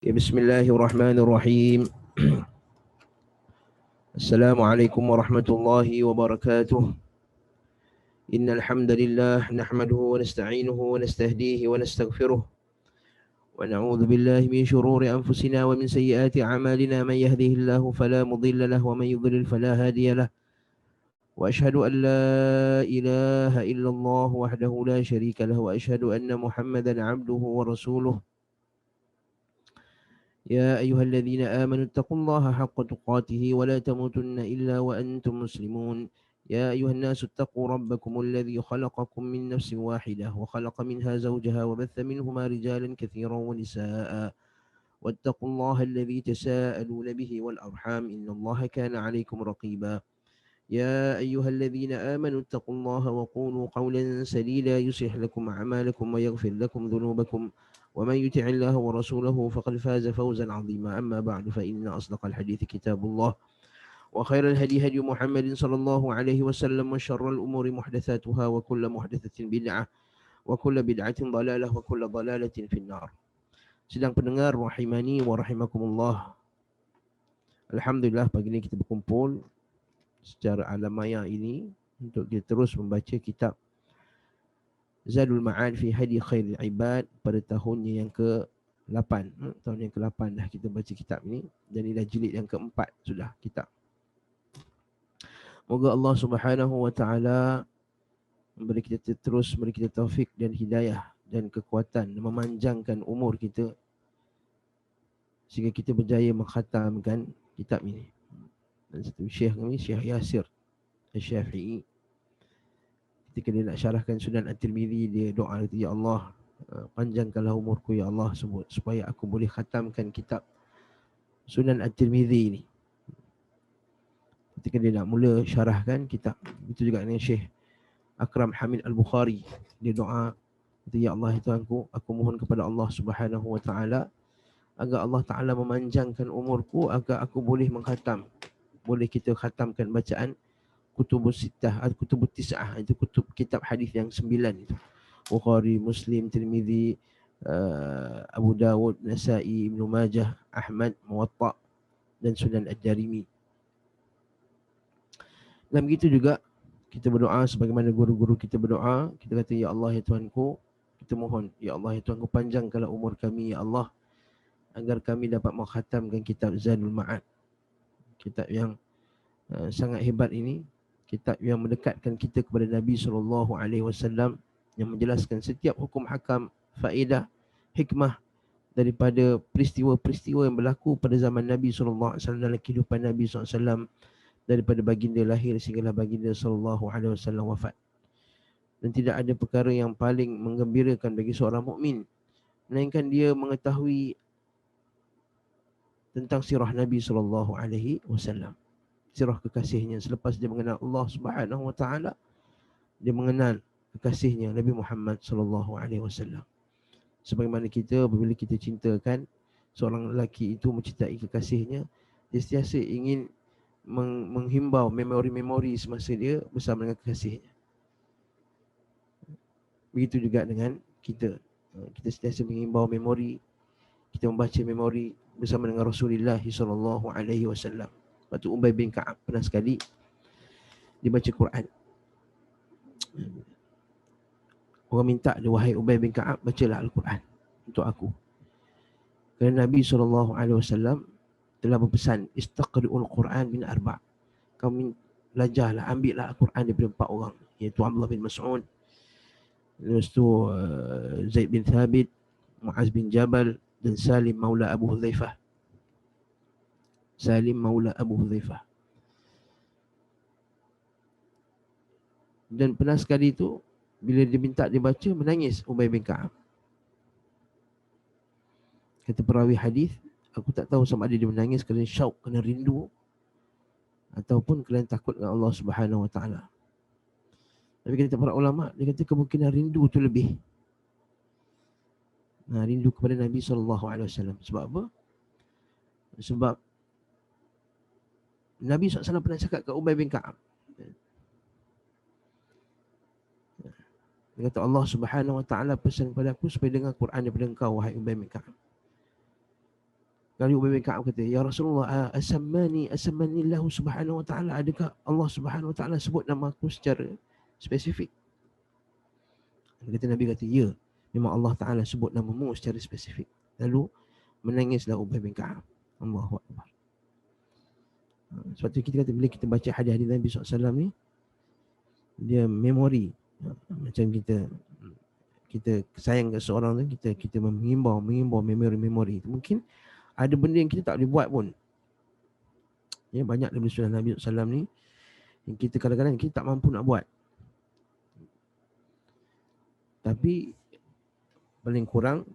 Ya, Bismillahirrahmanirrahim. Assalamualaikum warahmatullahi wabarakatuh. Innal hamdalillah nahmaduhu wa nasta'inuhu wa nastahdihi wa nastaghfiruh wa na'udzu billahi min shururi anfusina wa min sayyiati a'malina man yahdihillahu fala mudilla lahu wa man yudlil fala hadiya lahu. Wa ashhadu an la ilaha illallah wahdahu la syarika lahu wa ashhadu anna Muhammadan 'abduhu wa rasuluh. يا أيها الذين آمنوا اتقوا الله حق تقاته ولا تموتن إلا وأنتم مسلمون. يا أيها الناس اتقوا ربكم الذي خلقكم من نفس واحدة وخلق منها زوجها وبث منهما رجالا كثيرا ونساء واتقوا الله الذي تساءلون به والأرحام إن الله كان عليكم رقيبا. يا أيها الذين آمنوا اتقوا الله وقولوا قولا سديدا يصلح لكم أعمالكم ويغفر لكم ذنوبكم ومن يطع الله ورسوله فقد فاز فوزا عظيما. أما بعد فإن أصدق الحديث كتاب الله وخير الهدي هدي محمد صلى الله عليه وسلم وشر الأمور محدثاتها وكل محدثة بدعة وكل بدعة ضلالة وكل ضلالة في النار. Sedang pendengar rahimani wa rahimakumullah. Alhamdulillah pagi ini kita berkumpul secara alam maya ini untuk kita terus membaca kitab Zadul Ma'ad fi Hadi Khairil Ibad pada tahunnya yang ke-8. Tahun yang ke-8 dah kita baca kitab ini dan ini dah jilid yang ke-4 sudah kitab. Moga Allah Subhanahu wa taala memberi kita terus memberi kita taufik dan hidayah dan kekuatan memanjangkan umur kita sehingga kita berjaya mengkhatamkan kitab ini. Dan satu syekh kami, Syekh Yasir Al-Syafi'i, ketika dia nak syarahkan Sunan At-Tirmidzi, dia doa, ya Allah, panjangkanlah umurku ya Allah supaya aku boleh khatamkan kitab Sunan At-Tirmidzi ini. Ketika dia nak mula syarahkan kitab, itu juga dengan Syekh Akram Hamid Al-Bukhari, dia doa, ya Allah Tuhanku, aku mohon kepada Allah Subhanahu wa taala agar Allah Taala memanjangkan umurku agar aku boleh mengkhatam, boleh kita khatamkan bacaan Kutubus Sittah, Kutubut Tis'ah, itu kutub kitab hadis yang 9 itu. Bukhari, Muslim, Tirmizi, Abu Dawud, Nasa'i, Ibnu Majah, Ahmad, Muwatta dan Sunan Ad-Darimi. Dan begitu juga kita berdoa sebagaimana guru-guru kita berdoa, kita kata ya Allah ya Tuhanku, kita mohon ya Allah ya Tuhanku, panjangkanlah umur kami ya Allah agar kami dapat mengkhatamkan kitab Zadul Ma'ad. Kitab yang sangat hebat ini, kitab yang mendekatkan kita kepada Nabi SAW, yang menjelaskan setiap hukum hakam, faedah, hikmah daripada peristiwa-peristiwa yang berlaku pada zaman Nabi SAW, dalam kehidupan Nabi SAW, daripada baginda lahir sehinggalah baginda SAW wafat. Dan tidak ada perkara yang paling menggembirakan bagi seorang mukmin melainkan dia mengetahui tentang sirah Nabi SAW, sirah kekasihnya. Selepas dia mengenal Allah Subhanahu wa taala, dia mengenal kekasihnya Nabi Muhammad SAW. Sebagaimana kita, apabila kita cintakan seorang lelaki itu, mencintai kekasihnya, dia sentiasa ingin menghimbau memori-memori semasa dia bersama dengan kekasihnya. Begitu juga dengan kita. Kita sentiasa menghimbau memori, kita membaca memori bersama dengan Rasulullah SAW. Lepas tu Ubay bin Ka'ab pernah sekali dibaca Quran. Orang minta dia, wahai Ubay bin Ka'ab, bacalah Al-Quran untuk aku. Kerana Nabi SAW telah berpesan, istaqri'ul Quran min arba'. Kamu belajarlah, ambillah Al-Quran daripada 4 orang, iaitu Abdullah bin Mas'ud, lepas tu Zaid bin Thabit, Muaz bin Jabal dan Salim Maula Abu Hudzaifah. Salim Maula Abu Hudzaifah. Dan pernah sekali itu, bila dia minta dia baca, menangis Ubay bin Ka'ab. Kata perawi hadis, aku tak tahu sama ada dia menangis kerana syauq, kerana rindu, ataupun kerana takut dengan Allah Subhanahu wa taala. Tapi kata para ulama, dia kata kemungkinan rindu tu lebih. Rindu kepada Nabi SAW. Sebab apa? Sebab Nabi SAW pernah cakap ke Ubay bin Ka'ab. Dia kata Allah Subhanahu wa taala pesan kepada aku supaya dengar Quran daripada engkau, wahai Ubay bin Ka'ab. Kali Ubay bin Ka'ab kata, "Ya Rasulullah, asammani Allah Subhanahu wa taala, adakah Allah Subhanahu wa taala sebut nama aku secara spesifik?" Nabi kata, "Ya, memang Allah taala sebut namamu secara spesifik." Lalu menangislah Ubay bin Ka'ab. Allahu Akbar. Sebab tu kita kata bila kita baca hadis-hadis Nabi SAW ni, dia memori. Macam kita sayang ke seorang tu, kita mengimbau memori. Mungkin ada benda yang kita tak boleh buat pun. Ya, banyak daripada sunnah Nabi SAW ni yang kita kadang-kadang kita tak mampu nak buat. Tapi paling kurang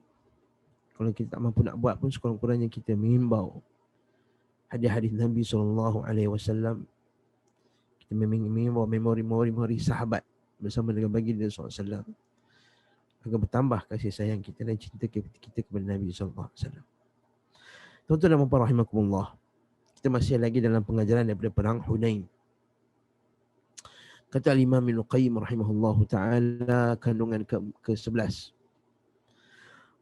kalau kita tak mampu nak buat pun, sekurang-kurangnya kita mengimbau hadis-hadis Nabi SAW. Kita mengimbau memori sahabat bersama dengan baginda SAW agar bertambah kasih sayang kita dan cinta kita kepada Nabi SAW. Tuan-tuan dan puan rahimakumullah, kita masih lagi dalam pengajaran daripada perang Hunain. Kata Imam Ibn Qayyim rahimahullahu ta'ala, kandungan ke-11,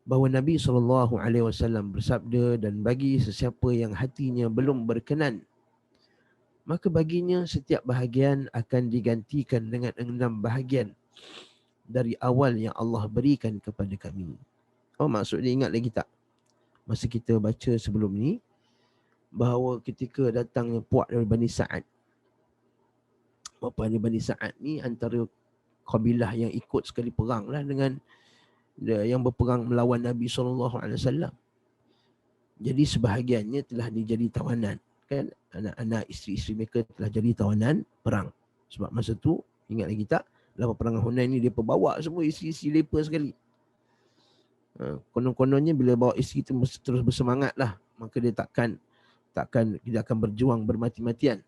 bahawa Nabi SAW bersabda, "Dan bagi sesiapa yang hatinya belum berkenan, maka baginya setiap bahagian akan digantikan dengan 6 bahagian dari awal yang Allah berikan kepada kami." Oh, maksudnya ingat lagi tak masa kita baca sebelum ni, bahawa ketika datangnya puak dari Bani Sa'ad, Bani Sa'ad ni antara kabilah yang ikut sekali perang lah dengan yang berperang melawan Nabi SAW. Jadi sebahagiannya telah dijadi tawanan, kan, anak-anak, isteri-isteri mereka telah jadi tawanan perang. Sebab masa tu, ingat lagi tak, dalam peperangan Hunain ni dia perbawa semua isteri-isteri lepa sekali. Konon-kononnya bila bawa isteri tu terus bersemangat lah, maka dia takkan dia akan berjuang bermati-matian.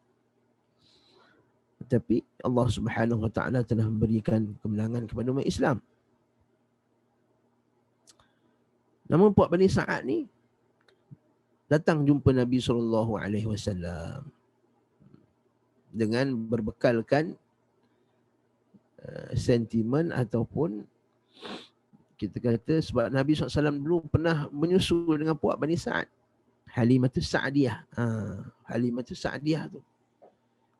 Tetapi Allah Subhanahu wa taala telah memberikan kemenangan kepada umat Islam. Namun puak Bani Sa'ad ni datang jumpa Nabi SAW dengan berbekalkan sentimen ataupun kita kata, sebab Nabi SAW dulu pernah menyusu dengan puak Bani Sa'ad, Halimatus Sa'diyah. Halimatus Sa'diyah tu,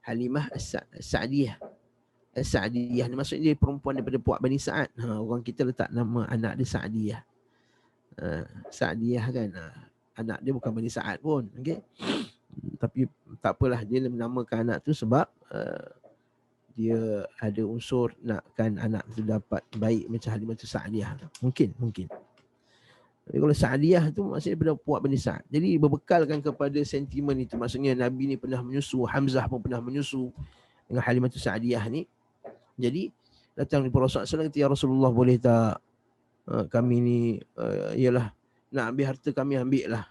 Halimah As-Sa'diyah. As-Sa'diyah ni maksudnya dia perempuan daripada puak Bani Sa'ad. Orang kita letak nama anak dia Sa'diyah. Sa'diyah kan, anak dia bukan Bani Sa'ad pun, okay? Tapi tak apalah, dia menamakan anak tu sebab dia ada unsur nakkan anak tu dapat baik macam Halimatus Sa'diyah. Mungkin. Tapi kalau Sa'diyah tu maksudnya daripada puak Bani Sa'ad. Jadi berbekalkan kepada sentimen itu, maksudnya Nabi ni pernah menyusu, Hamzah pun pernah menyusu dengan Halimatus Sa'diyah ni. Jadi datang di Rasulullah SAW, kata, "Ya Rasulullah, boleh tak kami ni ialah nak ambil harta kami, ambil lah,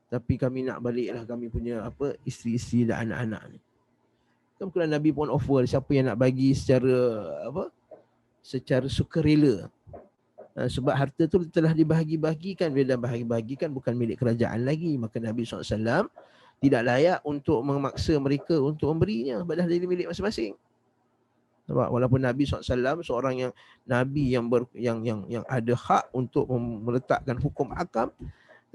tapi kami nak balik lah kami punya isteri-isteri dan anak-anak ni." Kemudian Nabi pun offer siapa yang nak bagi secara sukarela. Sebab harta tu telah dibahagi-bahagikan. Bila dah bahagi-bahagikan bukan milik kerajaan lagi, maka Nabi SAW tidak layak untuk memaksa mereka untuk memberinya, padahal jadi milik masing-masing. Sebab walaupun Nabi SAW seorang yang Nabi yang ada hak untuk meletakkan hukum hakam,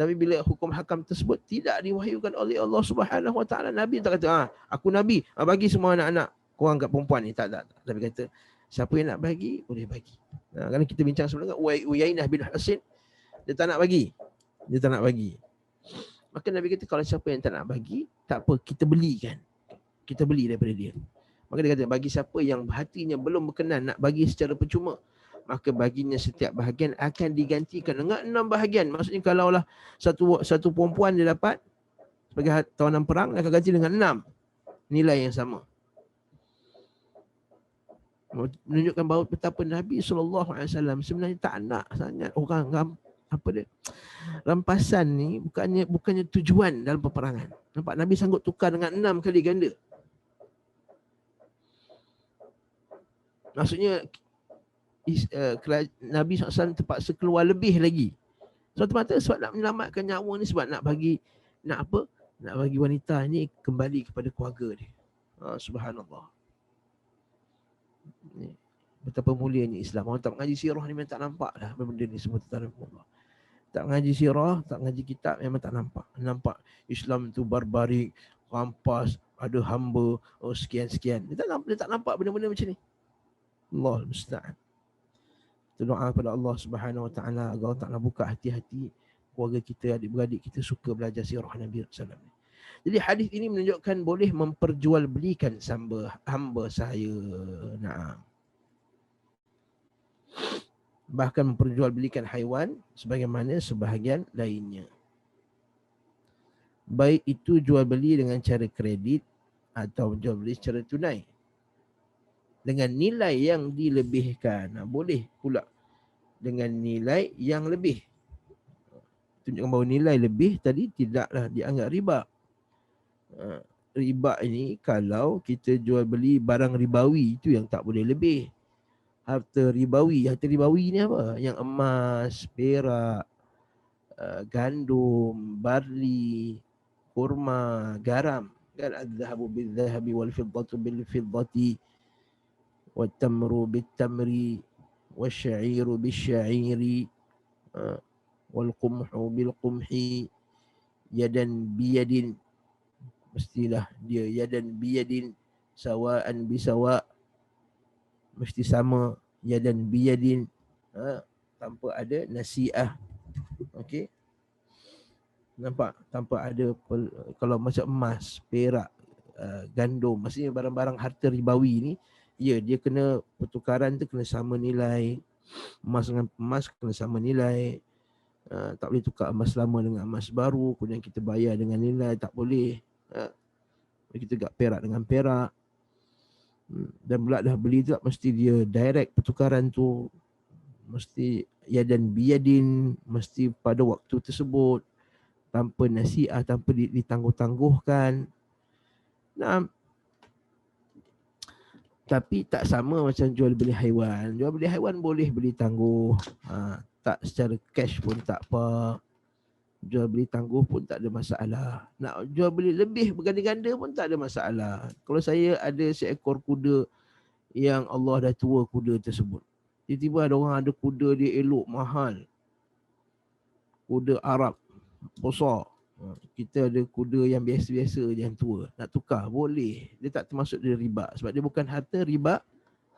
tapi bila hukum hakam tersebut tidak diwahyukan oleh Allah Subhanahu Wa Taala, Nabi tak kata, "Aku Nabi, bagi semua anak-anak korang kat perempuan ni." Tak. Nabi kata, siapa yang nak bagi boleh bagi. Kalau kita bincang sebelum kan, Uyainah bin Husain, dia tak nak bagi. Maka Nabi kata, kalau siapa yang tak nak bagi, tak apa, kita belikan. Kita beli daripada dia. Maka dia kata, bagi siapa yang hatinya belum berkenan nak bagi secara percuma, maka baginya setiap bahagian akan digantikan dengan 6 bahagian. Maksudnya kalaulah satu perempuan dia dapat sebagai tawanan perang, akan ganti dengan 6 nilai yang sama. Menunjukkan bahawa betapa Nabi SAW sebenarnya tak nak sangat orang rampasan ni bukannya tujuan dalam peperangan. Nampak, Nabi sanggup tukar dengan 6 kali ganda. Maksudnya Nabi SAW terpaksa keluar lebih lagi. Semata-mata sebab nak menyelamatkan nyawa ni, sebab nak bagi wanita ni kembali kepada keluarga dia. Subhanallah. Betapa mulianya Islam. Orang tak mengaji sirah ni memang tak nampak lah benda ni semua, tuan-tuan. Tak ngaji sirah, tak ngaji kitab, memang tak nampak. Nampak Islam tu barbarik, rampas, ada hamba, oh sekian-sekian. Dia tak nampak benda-benda macam ni. Allah musta'an. Kita doa kepada Allah Subhanahu Wa Taala agar Allah Taala buka hati-hati keluarga kita, adik-beradik kita suka belajar sirah Nabi sallallahu alaihi wasallam. Jadi hadis ini menunjukkan boleh memperjualbelikan hamba saya. Nah, bahkan memperjualbelikan haiwan sebagaimana sebahagian lainnya. Baik itu jual beli dengan cara kredit atau jual beli secara tunai dengan nilai yang dilebihkan. Nah, boleh pula dengan nilai yang lebih. Tunjukkan bahawa nilai lebih tadi tidaklah dianggap riba. Riba ini kalau kita jual beli barang ribawi, itu yang tak boleh lebih. Harta ribawi ni apa? Yang emas, perak, gandum, barli, kurma, garam. Kan az-zahabu bil-zahabi wal-fiddatu bil-fiddati wat-tamru bit-tamri wasy-sya'iru bis-sya'iri wal-qumhu bil-qumhi yadan biyadin. Mestilah dia yadan biyadin, sawa'an bisawa', mesti sama, yadan biyadin, tanpa ada nasi'ah. Okey, nampak? Tanpa ada kalau macam emas, perak, gandum, maksudnya barang-barang harta ribawi ni, ya dia kena pertukaran tu kena sama nilai. Emas dengan emas kena sama nilai. Tak boleh tukar emas lama dengan emas baru, kemudian kita bayar dengan nilai, tak boleh. Kita gak perak dengan perak. Dan pula dah beli tu mesti dia direct pertukaran tu, mesti yadan biyadin, mesti pada waktu tersebut, tanpa nasi'ah, tanpa ditangguh-tangguhkan. Nah, tapi tak sama macam jual beli haiwan. Jual beli haiwan boleh beli tangguh, tak secara cash pun tak apa. Jual beli tangguh pun tak ada masalah. Nak jual beli lebih berganda-ganda pun tak ada masalah. Kalau saya ada seekor kuda yang Allah dah tua kuda tersebut, tiba-tiba ada orang ada kuda dia elok, mahal, kuda Arab besar, kita ada kuda yang biasa-biasa yang tua, nak tukar boleh. Dia tak termasuk dia riba, sebab dia bukan harta riba,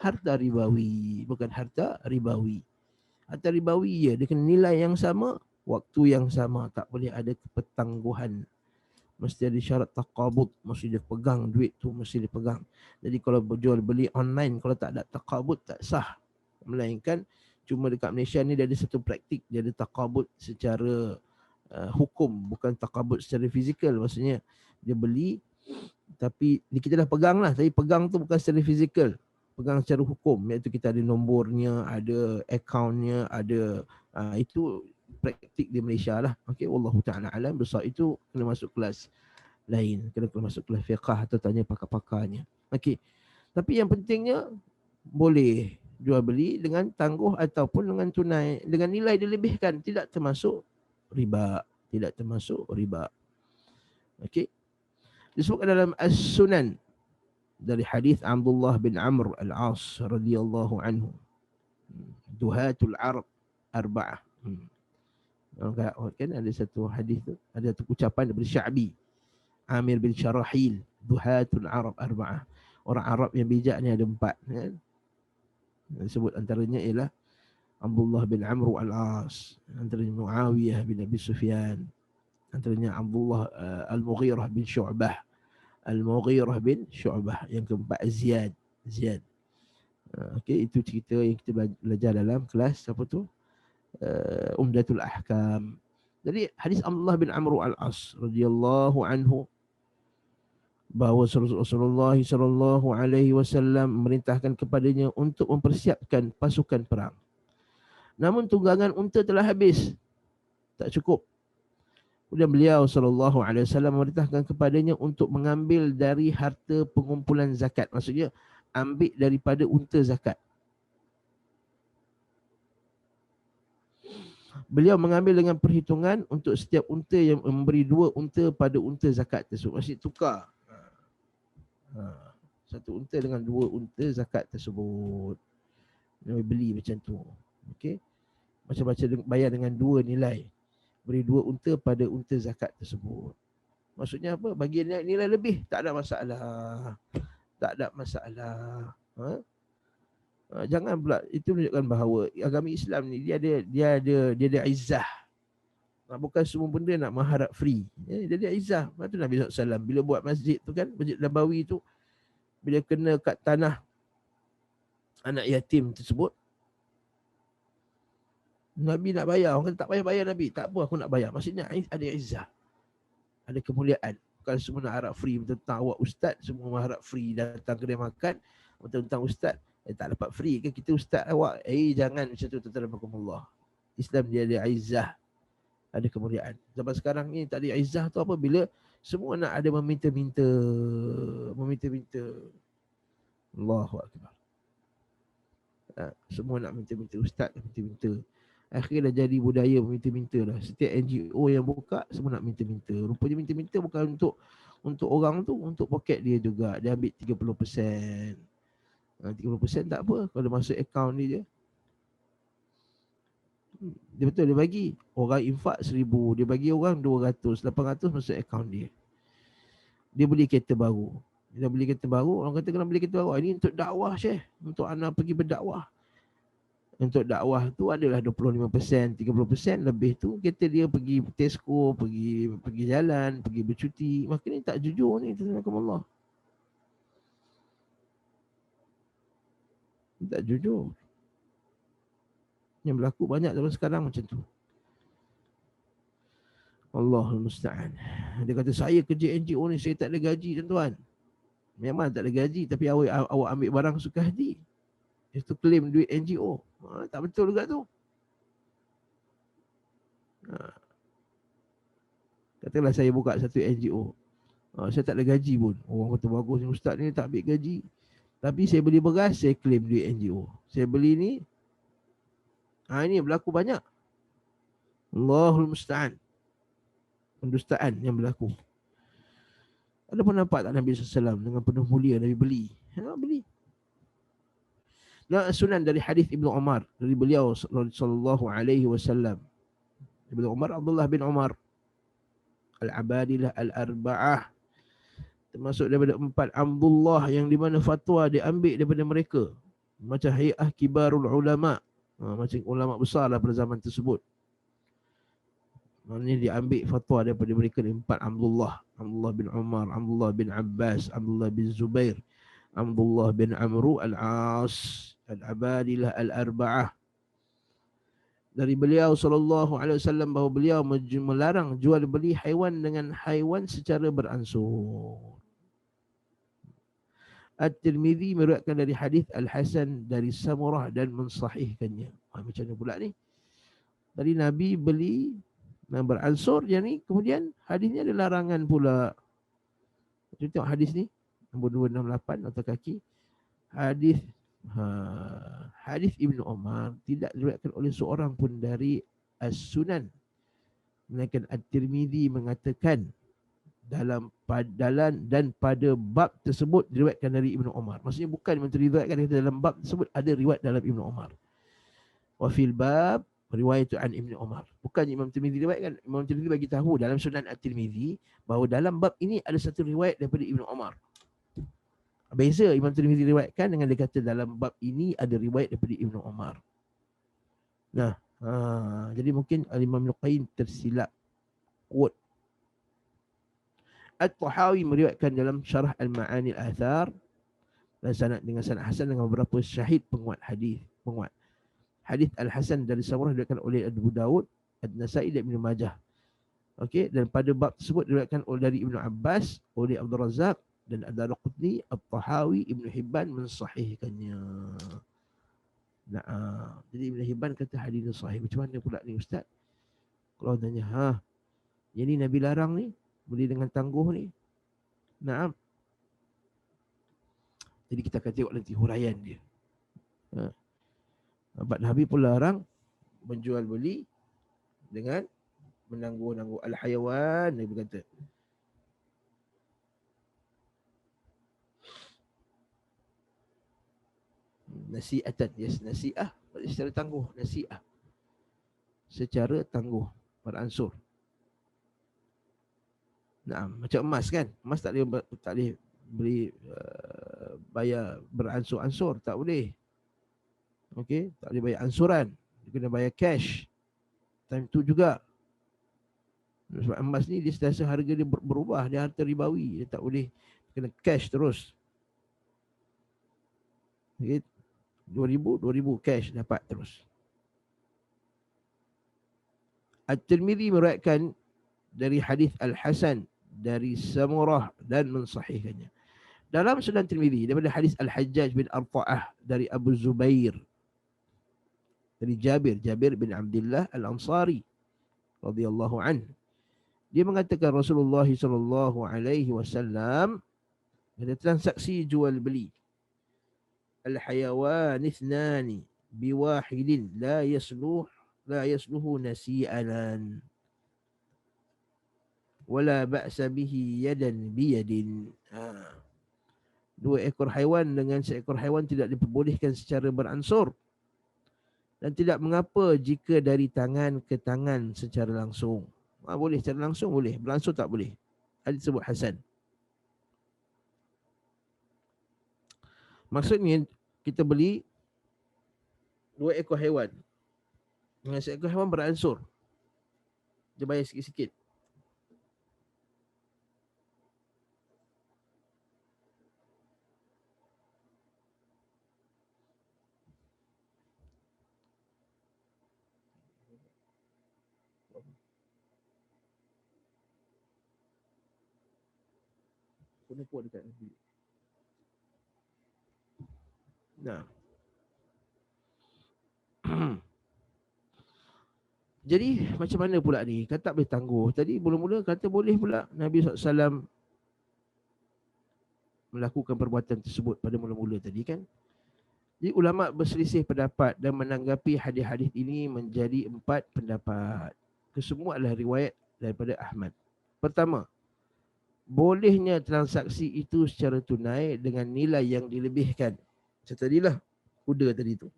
harta ribawi, bukan harta ribawi. Harta ribawi ya, dia kena nilai yang sama, waktu yang sama, tak boleh ada ketangguhan. Mesti ada syarat taqabud, mesti dia pegang duit tu, mesti dia pegang. Jadi kalau berjual beli online, kalau tak ada taqabud tak sah. Melainkan cuma dekat Malaysia ni dia ada satu praktik, dia ada taqabud secara hukum, bukan taqabud secara fizikal. Maksudnya dia beli tapi kita dah pegang lah, tapi pegang tu bukan secara fizikal, pegang secara hukum, iaitu kita ada nombornya, ada akaunnya, ada itu praktik di Malaysia lah. Okey, wallahu taala alam. Besar itu kena masuk kelas lain, kena masuk kelas fiqh atau tanya pakar-pakarnya. Okey. Tapi yang pentingnya boleh jual beli dengan tangguh ataupun dengan tunai dengan nilai dilebihkan, tidak termasuk riba, tidak termasuk riba. Okey. Disebutkan dalam As-Sunan dari hadis Abdullah bin Amr Al-As radhiyallahu anhu, duhatul Arab arba'ah. Kan ada satu hadis tu, ada satu ucapan daripada Sya'bi Amir bin Syarahil, duhatul Arab arba'ah. Orang Arab yang bijak ni ada 4 kan. Disebut antaranya ialah Abdullah bin Amr Al-As, antaranya Muawiyah bin Abi Sufyan, antaranya Abdullah Al-Mughirah bin Syu'bah, Al-Mughirah bin Syu'bah. Yang keempat Ziyad. Okey, itu cerita yang kita belajar dalam kelas apa tu? Umdatul Ahkam. Jadi hadis Abdullah bin Amr Al-As radhiyallahu anhu bahawa Rasulullah sallallahu alaihi wasallam memerintahkan kepadanya untuk mempersiapkan pasukan perang. Namun tunggangan unta telah habis, tak cukup. Kemudian beliau sallallahu alaihi wasallam memerintahkan kepadanya untuk mengambil dari harta pengumpulan zakat. Maksudnya ambil daripada unta zakat. Beliau mengambil dengan perhitungan untuk setiap unta yang memberi 2 unta pada unta zakat tersebut. Maksudnya tukar. Satu unta dengan 2 unta zakat tersebut. Dia beli macam tu. Okey. Macam bayar dengan 2 nilai. beri 2 unta pada unta zakat tersebut. Maksudnya apa? Bagi nilai lebih, tak ada masalah. Tak ada masalah. Jangan pula itu menunjukkan bahawa agama Islam ni dia ada izzah. Bukan semua benda nak mengharap free. Dia ada izzah. Lepas tu Nabi SAW bila buat masjid tu kan, Masjid Nabawi tu, bila kena kat tanah anak yatim tersebut, Nabi nak bayar. Orang kata tak payah bayar Nabi. Tak apa aku nak bayar. Maksudnya ada izzah. Ada kemuliaan. Bukan semua nak harap free. Tentang awak ustaz, semua mengharap free. Datang kedai makan, tentang ustaz, tak dapat free ke kita ustaz awak? Jangan macam tu, tuan-tuan Allah. Islam dia ada izzah, ada kemuliaan. Zaman sekarang ni tak ada izzah tu apa? Bila semua nak ada meminta-minta. Allahu Akbar. Semua nak minta-minta, ustaz nak minta-minta. Akhirnya dah jadi budaya minta-minta dah. Setiap NGO yang buka semua nak minta-minta. Rupanya minta-minta bukan untuk orang tu, untuk poket dia juga. Dia ambil 30%. 30% tak apa kalau masuk akaun ni je. Dia betul dia bagi. Orang infak 1,000, dia bagi orang 200, 800 masuk akaun dia. Dia beli kereta baru. Dia beli kereta baru, orang kata kena beli kereta baru. Ini untuk dakwah Syekh, untuk anak pergi berdakwah. Untuk dakwah tu adalah 25%, 30% lebih tu kita dia pergi Tesco, pergi jalan, pergi bercuti. Maka ni tak jujur ni, tuan-tuan Allah. Tak jujur. Yang berlaku banyak zaman sekarang macam tu. Allahul musta'an. Dia kata saya kerja NGO ni saya tak ada gaji tuan-tuan. Memang tak ada gaji tapi awak ambil barang suka hati. Itu claim duit NGO. Tak betul juga tu. Katalah saya buka satu NGO. Saya tak ada gaji pun. Orang kata bagus ni ustaz ni tak ambil gaji. Tapi saya beli beras, saya claim duit NGO. Saya beli ni. Ini berlaku banyak. Allahul musta'an. Pendustaan yang berlaku. Ada pun nampak tak Nabi SAW dengan penuh mulia Nabi beli. Beli. Nah, sunan dari hadis Ibnu Umar dari beliau sallallahu alaihi wasallam. Ibnu Umar Abdullah bin Umar al-Abadilah al-Arba'ah, termasuk daripada 4 Abdullah yang di mana fatwa diambil daripada mereka. Macam Hay'ah Kibarul Ulama, macam ulama besar lah pada zaman tersebut. Maknanya diambil fatwa daripada mereka ni 4 Abdullah. Abdullah bin Umar, Abdullah bin Abbas, Abdullah bin Zubair, Abdullah bin Amru al-As, al-Abadilah al-Arba'ah. Dari beliau sallallahu alaihi wasallam bahawa beliau melarang jual beli haiwan dengan haiwan secara beransur. At-Tirmizi meriwayatkan dari hadis Al-Hasan dari Samurah dan mensahihkannya. Macam mana pula ni? Tadi Nabi beli dan beransur, yang ni kemudian hadisnya ada larangan pula. Kita tengok hadis ni nombor 268 atau kaki. Hadis Ibnu Umar tidak diriwayatkan oleh seorang pun dari As-Sunan, melainkan At-Tirmizi mengatakan dalam dan pada bab tersebut diriwayatkan dari Ibnu Umar. Maksudnya bukan diriwayatkan dalam bab tersebut ada riwayat dalam Ibnu Umar. Wa fil bab riwayat an Ibnu Umar. Bukan Imam Tirmizi riwayatkan. Imam Tirmizi bagi tahu dalam Sunan At-Tirmizi bahawa dalam bab ini ada satu riwayat daripada Ibnu Umar. Beza Imam Tirmizi riwayatkan dengan dia kata dalam bab ini ada riwayat daripada Ibnu Umar. Nah, jadi mungkin Imam Al-Qayyim tersilap quote. At-Tahawi meriwayatkan dalam Syarah Al-Ma'ani Al-Athar dan sanad dengan sanad hasan dengan beberapa syahid penguat hadis. Hadis Al-Hasan dari Samurah diriwayatkan oleh Abu Daud, An-Nasa'i dan Ibnu Majah. Okey, dan pada bab tersebut diriwayatkan oleh dari Ibnu Abbas, oleh Abdul Razak dan Ad-Darqutni, At-Tahawi, Ibnu Hibban mensahihkannya. Jadi Ibnu Hibban kata hadis sahih. Macam mana pula ni ustaz? Kalau tanya, yang ni Nabi larang ni, beli dengan tangguh ni. Naam. Jadi kita akan tengok nanti huraian dia. Nabi pun larang menjual beli dengan menangguh-nangguh al-hayawan, dia berkata. Nasi'atan, yes, nasi'ah secara tangguh, nasi'ah secara tangguh. beransur. Nah, macam emas kan, emas tak boleh beri bayar beransur-ansur, tak boleh. Okey, tak boleh bayar ansuran, dia kena bayar cash. Time tu juga. Sebab emas ni dia sentiasa harga dia berubah, dia harta ribawi, dia tak boleh kena cash terus. Okey, 2000 cash dapat terus. At-Tirmidzi meriwayatkan dari hadis Al-Hasan dari Samurah dan mensahihkannya. Dalam Sunan Tirmidzi daripada hadis Al-Hajjaj bin Arta'ah dari Abu Zubair dari Jabir bin Abdullah Al-Ansari radhiyallahu anhu. Dia mengatakan Rasulullah sallallahu alaihi wasallam ada transaksi jual beli. Al-hayawan ithnani biwahidin la yasluhu nasi'alan wala ba'sa bihi yadan biyadin. Dua ekor haiwan dengan seekor haiwan tidak diperbolehkan secara beransur dan tidak mengapa jika dari tangan ke tangan secara langsung. Boleh secara langsung boleh, beransur tak boleh. Hadis sebut hasan. Maksudnya kita beli dua ekor haiwan dengan seekor haiwan beransur. Dia bayar sikit-sikit. Pun dekat sini. Nah. Jadi macam mana pula ni? Kata tak boleh tangguh. Tadi mula-mula kata boleh pula. Nabi SAW melakukan perbuatan tersebut pada mula-mula tadi kan. Jadi ulama berselisih pendapat dan menanggapi hadis-hadis ini menjadi 4 pendapat. Kesemua adalah riwayat daripada Ahmad. Pertama, bolehnya transaksi itu secara tunai dengan nilai yang dilebihkan. Macam tadilah kuda tadi tu,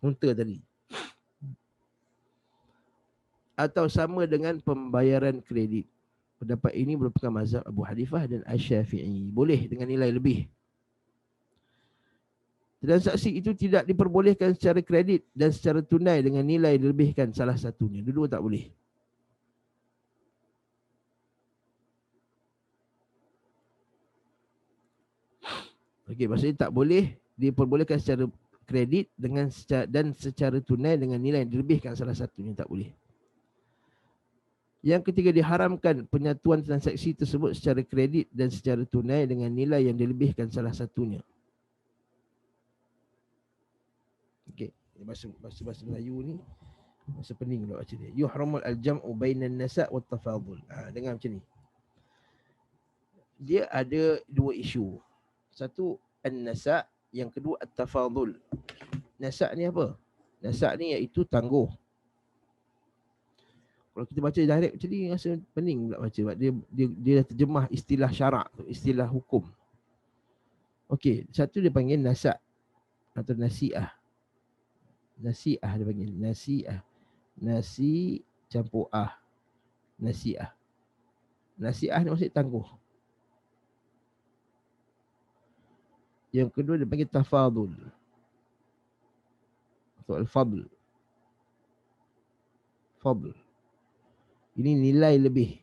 unta tadi. Atau sama dengan pembayaran kredit. Pendapat ini merupakan mazhab Abu Hanifah dan Asy-Syafi'i. Boleh dengan nilai lebih. Transaksi itu tidak diperbolehkan secara kredit dan secara tunai dengan nilai dilebihkan salah satunya. Dua-dua tak boleh. Okey, maksudnya tak boleh diperbolehkan secara kredit dengan secara tunai dengan nilai yang dilebihkan salah satunya, tak boleh. Yang ketiga, diharamkan penyatuan transaksi tersebut secara kredit dan secara tunai dengan nilai yang dilebihkan salah satunya. Okey, bahasa Melayu ni bahasa pening pula baca dia. Yuhramul al-jam'u bainan nasa' wat tafadul. Dengar macam ni. Dia ada dua isu. Satu an-nasa', yang kedua at-tafadul. Nasa' ni apa? Nasa' ni iaitu tangguh. Kalau kita baca direct macam ni rasa pening pula baca sebab dia dah terjemah istilah syarak, istilah hukum. Okey, satu dia panggil nasa' atau nasi'ah. Nasi'ah dia panggil, nasi'ah. Nasi campur nasi'ah. Nasi'ah ni maksud tangguh. Yang kedua dia panggil tafadul atau al-fadl. Fadl. Ini nilai lebih.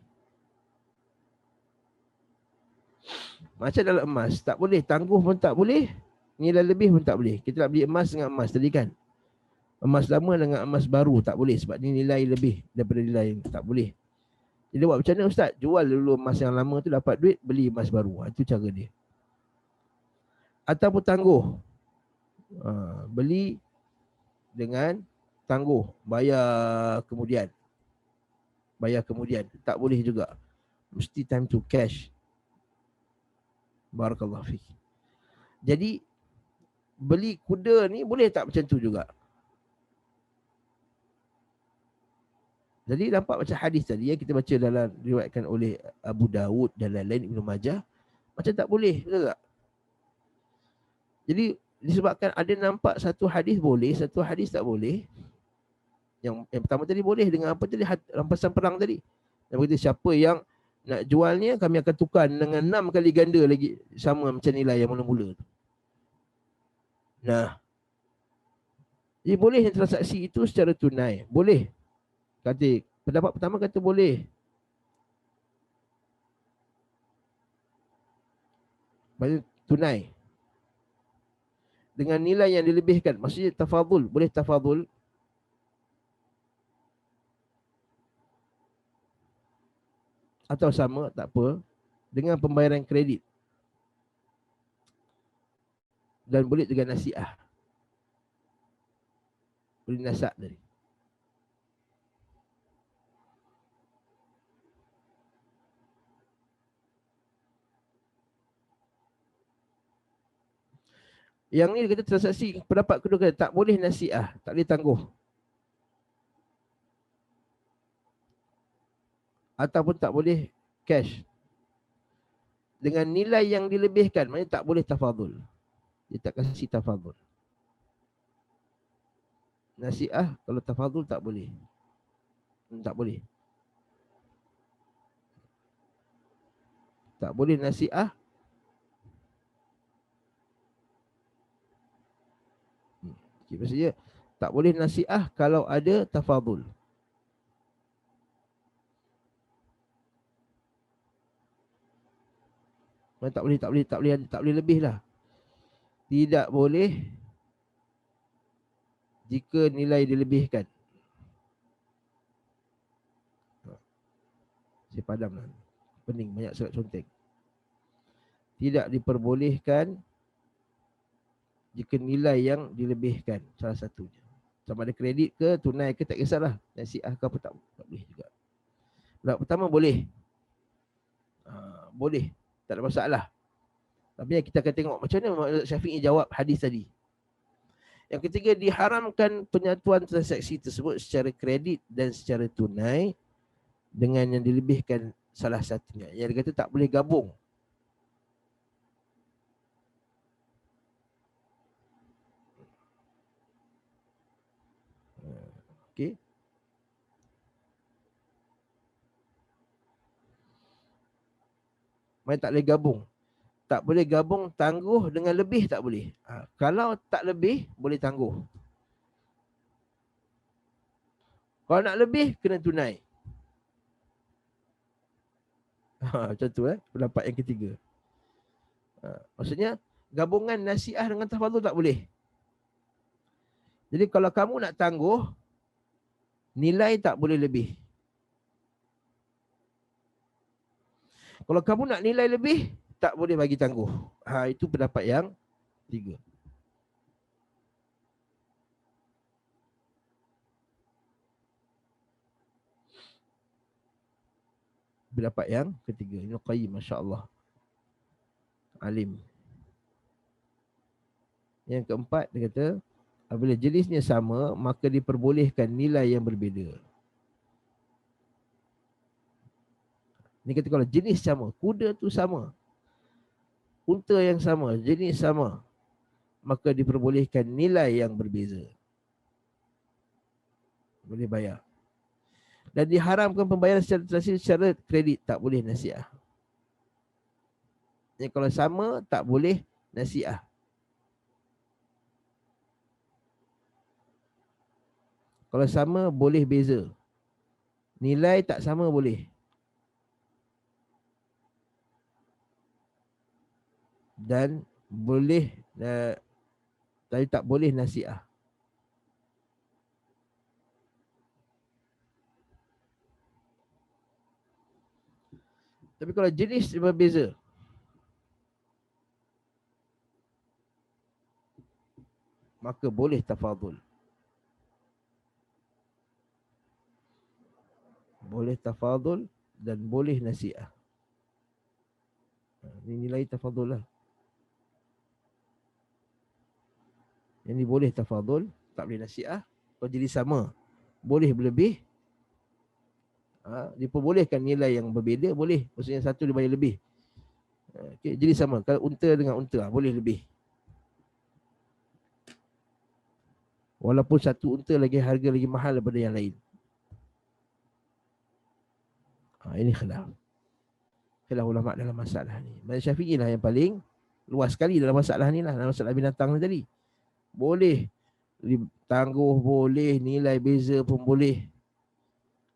Macam dalam emas, tak boleh tangguh pun tak boleh, nilai lebih pun tak boleh. Kita nak beli emas dengan emas tadi kan. Emas lama dengan emas baru tak boleh sebab ni nilai lebih daripada nilai yang tak boleh. Jadi buat macam mana ustaz? Jual dulu emas yang lama tu dapat duit, beli emas baru. Itu cara dia. Ataupun tangguh. Beli dengan tangguh, bayar kemudian. Tak boleh juga. Mesti time to cash. Barakallahu fiik. Jadi beli kuda ni boleh tak macam tu juga? Jadi nampak macam hadis tadi yang kita baca dalam diriwayatkan oleh Abu Dawud dan lain-lain, Ibnu Majah, macam tak boleh, betul tak? Jadi disebabkan ada nampak satu hadis boleh, satu hadis tak boleh. Yang pertama tadi boleh dengan apa tadi? Rampasan perang tadi. Yang berkata siapa yang nak jualnya, kami akan tukar dengan 6 kali ganda lagi sama macam nilai yang mula-mula tu. Nah, jadi boleh transaksi itu secara tunai. Boleh. Kata pendapat pertama kata boleh. Maksudnya tunai. Dengan nilai yang dilebihkan. Maksudnya tafadhul. Boleh tafadhul. Atau sama, tak apa. Dengan pembayaran kredit. Dan boleh juga nasiah. Boleh nasak tadi. Yang ni kata transaksi pendapat kedua kata tak boleh nasiah, tak boleh tangguh. Ataupun tak boleh cash. Dengan nilai yang dilebihkan, maknanya tak boleh tafadhul. Dia tak kasih tafadhul. Nasiah kalau tafadhul tak boleh. Tak boleh. Tak boleh nasiah. Okay, maksudnya tak boleh nasiah kalau ada tafadhul. Tak boleh lebih lah. Tidak boleh jika nilai dilebihkan. Saya padam lah. Pening banyak surat conteng. Tidak diperbolehkan jika nilai yang dilebihkan salah satunya. Sama ada kredit ke, tunai ke, tak kisahlah. Nasiah ke apa, tak boleh juga. Pendapat pertama boleh. Boleh. Tak ada masalah. Tapi kita akan tengok macam mana Syafi'i jawab hadis tadi. Yang ketiga, diharamkan penyatuan transaksi tersebut secara kredit dan secara tunai dengan yang dilebihkan salah satunya. Yang dia kata tak boleh gabung. Okey. Maksudnya tak boleh gabung. Tak boleh gabung tangguh dengan lebih, tak boleh. Kalau tak lebih, boleh tangguh. Kalau nak lebih, kena tunai. Macam tu pendapat yang ketiga. Maksudnya, gabungan nasiah dengan tafadhul tak boleh. Jadi kalau kamu nak tangguh, nilai tak boleh lebih. Kalau kamu nak nilai lebih, tak boleh bagi tangguh. Itu pendapat yang tiga. Pendapat yang ketiga. Ibnu Qayyim, masya-Allah. Alim. Yang keempat, dia kata, apabila jenisnya sama, maka diperbolehkan nilai yang berbeza. Ini kata kalau jenis sama, kuda tu sama, unta yang sama, jenis sama, maka diperbolehkan nilai yang berbeza. Boleh bayar. Dan diharamkan pembayaran secara kredit, tak boleh nasiah. Jadi kalau sama, tak boleh nasiah. Kalau sama, boleh beza. Nilai tak sama, boleh. Dan boleh, tapi tak boleh nasiah. Tapi kalau jenis berbeza, maka boleh tafadhul. Boleh tafadhul dan boleh nasiah. Ini nilai tafadhul lah. Yang ni boleh tafadhul, tak boleh nasiah. Kalau jadi sama, boleh berlebih. Diperbolehkan nilai yang berbeza, boleh. Maksudnya satu dia bayar lebih. Okay, jadi sama. Kalau unta dengan unta, boleh lebih. Walaupun satu unta lagi harga lagi mahal daripada yang lain. Ini khilaf. Khilaf ulama dalam masalah ni. Mazhab Syafi'i lah yang paling luas sekali dalam masalah ni lah. Dalam masalah binatang ni tadi. Boleh tangguh, boleh nilai beza pun boleh.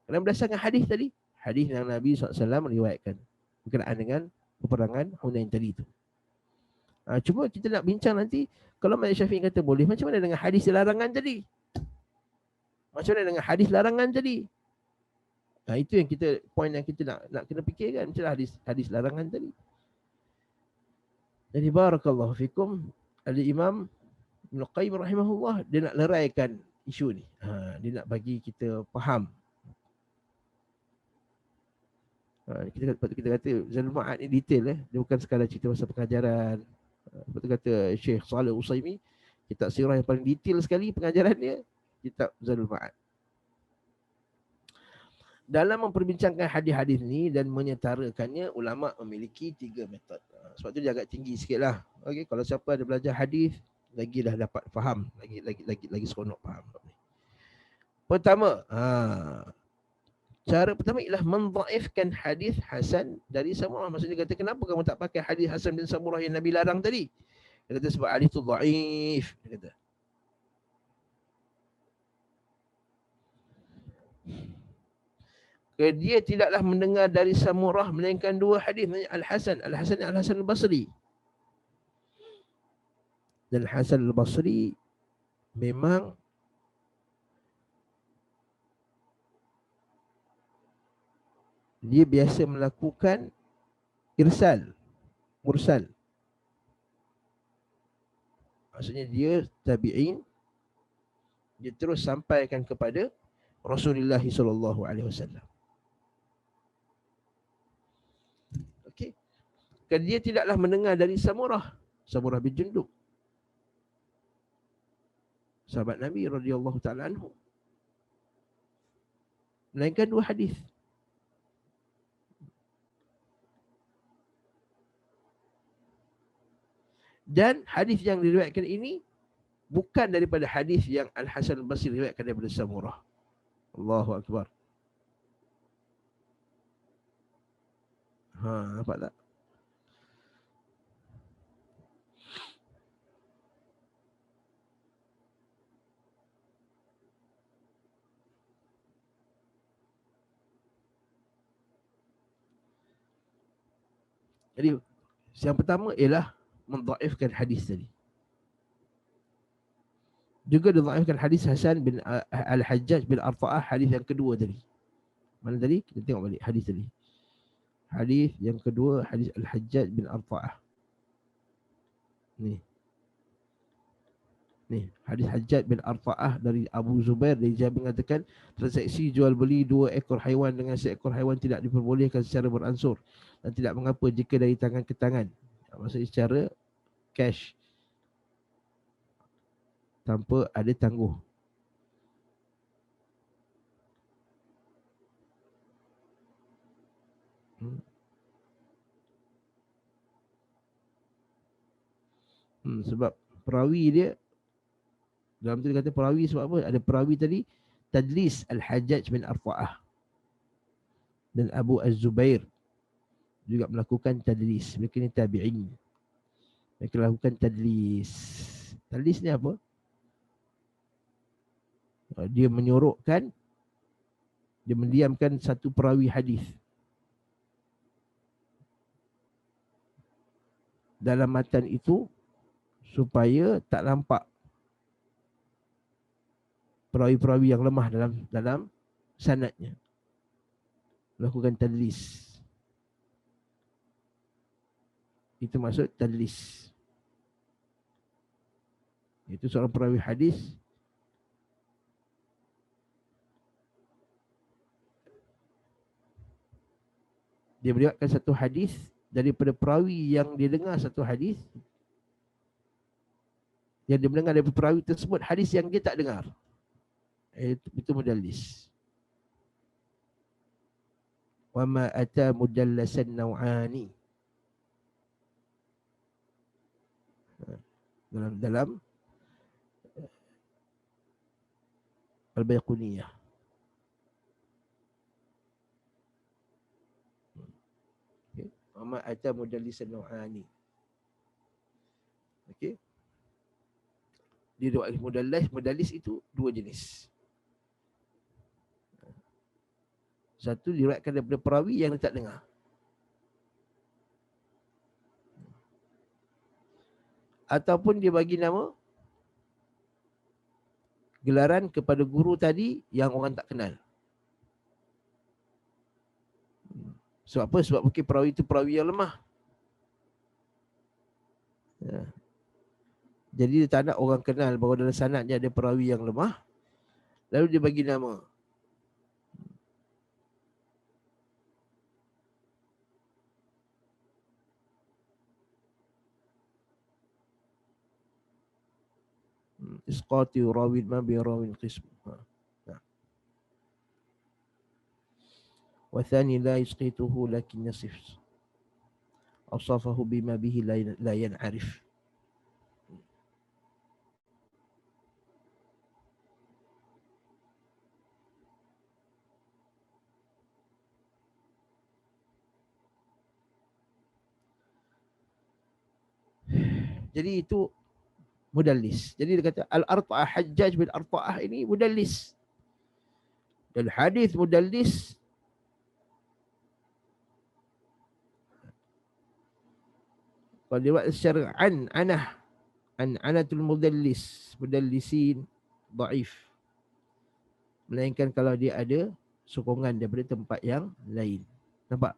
Kerana berdasarkan hadis tadi. Hadis yang Nabi SAW meriwayatkan berkenaan dengan peperangan Hunain tadi tu. Cuma kita nak bincang nanti, kalau mazhab Syafi'i kata boleh, macam mana dengan hadis larangan tadi? Macam mana dengan hadis larangan tadi? Itu yang kita, poin yang kita nak kena fikirkan. Macam hadis larangan tadi. Jadi barakallahu fikum, Al-Imam Ibn Qayyim rahimahullah, dia nak leraikan isu ni. Dia nak bagi kita faham. Kita kata Zadul Ma'ad ni detail. Dia bukan sekadar cerita pasal pengajaran. Sebab tu kata Syekh Salih Usaimi, kitab sirah yang paling detail sekali pengajaran dia, kitab Zadul Ma'ad. Dalam memperbincangkan hadis-hadis ni dan menyetarakannya, ulama memiliki 3 metod. Sebab tu dia agak tinggi sikit lah. Okay, kalau siapa ada belajar hadis, lagi dah dapat faham, lagi seronok faham. Pertama, cara pertama ialah mendhaifkan hadis hasan dari Samurah. Maksudnya kata, kenapa kamu tak pakai hadis hasan bin Samurah yang Nabi larang tadi? Dia kata sebab hadis tu dhaif. Dia kata. Dia tidaklah mendengar dari Samurah melainkan 2 hadis, Al-Hasan Al-Basri. Dan Hasan Al-Basri memang dia biasa melakukan mursal. Maksudnya dia tabi'in, dia terus sampaikan kepada Rasulullah SAW. Okey. Kan dia tidaklah mendengar dari Samurah bin Jundub, sahabat Nabi radhiyallahu taala anhu, melainkan 2 hadis. Dan hadis yang diriwayatkan ini bukan daripada hadis yang Al-Hasan Al-Basri riwayatkan daripada Samurah. Allahu Akbar. Nampak tak? Jadi yang pertama ialah mendhaifkan hadis tadi. Juga didhaifkan hadis Hasan bin Al-Hajjaj bin Arta'ah, hadis yang kedua tadi. Mana tadi? Kita tengok balik hadis tadi. Hadis yang kedua, hadis Al-Hajjaj bin Arta'ah. Ni, hadis Hajjaj bin Arta'ah dari Abu Zubair dari Jabir mengatakan, transaksi jual beli 2 ekor haiwan dengan seekor haiwan tidak diperbolehkan secara beransur dan tidak mengapa jika dari tangan ke tangan. Maksudnya secara cash, tanpa ada tangguh. Sebab perawi dia, dalam tu dia kata perawi sebab apa? Ada perawi tadi, tadlis Al-Hajjaj bin Arta'ah. Dan Abu Az-Zubair juga melakukan tadlis. Mereka ni tabi'in. Mereka lakukan tadlis. Tadlis ni apa? Dia menyorokkan, dia mendiamkan satu perawi hadis dalam matan itu supaya tak nampak perawi-perawi yang lemah dalam sanadnya. Melakukan tadlis. Itu maksud tadlis. Itu seorang perawi hadis dia meriwayatkan satu hadis daripada perawi yang dia dengar satu hadis, yang dia mendengar daripada perawi tersebut hadis yang dia tak dengar. Itu mudallis. Wa ma ata mudallasan naw'ani. Dalam Al-Baiquniyah. Okay. Muhammad ata mudallisan nau'ani. Okey. Dia mudallis itu dua jenis. Satu diriwayatkan daripada perawi yang dia tak dengar. Ataupun dia bagi nama gelaran kepada guru tadi yang orang tak kenal. Sebab apa? Sebab mungkin perawi itu perawi yang lemah. Ya. Jadi dia tak nak orang kenal bahawa dalam sanadnya ada perawi yang lemah. Lalu dia bagi nama. Isqati rawin ma bi rawin qism. Wathani la yusqituhu lakin yasif. Awsafahu bima bihi la yan'arif. Jadi itu mudallis. Jadi dia kata Al-Arta'ah, Hajjaj bin Arta'ah ini mudallis. Dan hadis mudallis kalau dia buat secara anatul mudallisin dhaif. Melainkan kalau dia ada sokongan daripada tempat yang lain. Nampak?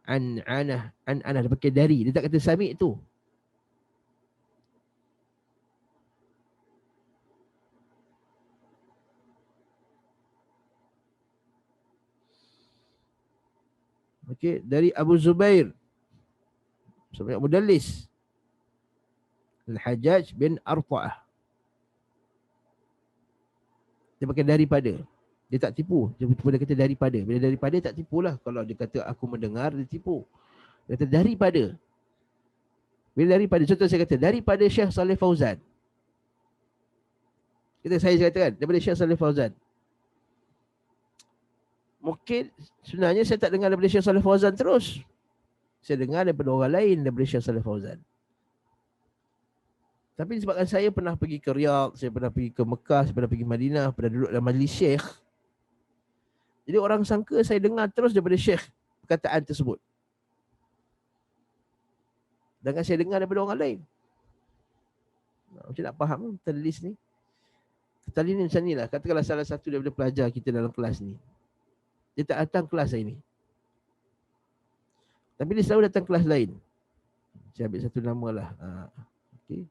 Anah dia pakai dari. Dia tak kata sami' tu. Okey, dari Abu Zubair. Sebanyak mudallis. Al-Hajjaj bin Arta'ah. Dia pakai daripada. Dia tak tipu. Dia kata daripada. Bila daripada tak tipulah. Kalau dia kata aku mendengar, dia tipu. Dia kata daripada. Bila daripada, contoh saya kata daripada Syekh Saleh Fauzan. Saya katakan daripada Syekh Saleh Fauzan. Mungkin sebenarnya saya tak dengar daripada Syekh Saleh Fauzan terus. Saya dengar daripada orang lain daripada Syekh Saleh Fauzan. Tapi disebabkan saya pernah pergi ke Riyadh, saya pernah pergi ke Mekah, saya pernah pergi Madinah, pernah duduk dalam majlis Syekh. Jadi orang sangka saya dengar terus daripada Syekh perkataan tersebut. Sedangkan saya dengar daripada orang lain. Macam nak faham tadlis ni. Tadlis ni macam ni lah. Katakanlah salah satu daripada pelajar kita dalam kelas ni. Dia tak datang kelas hari ni. Tapi dia selalu datang kelas lain. Saya ambil satu nama lah. Okay.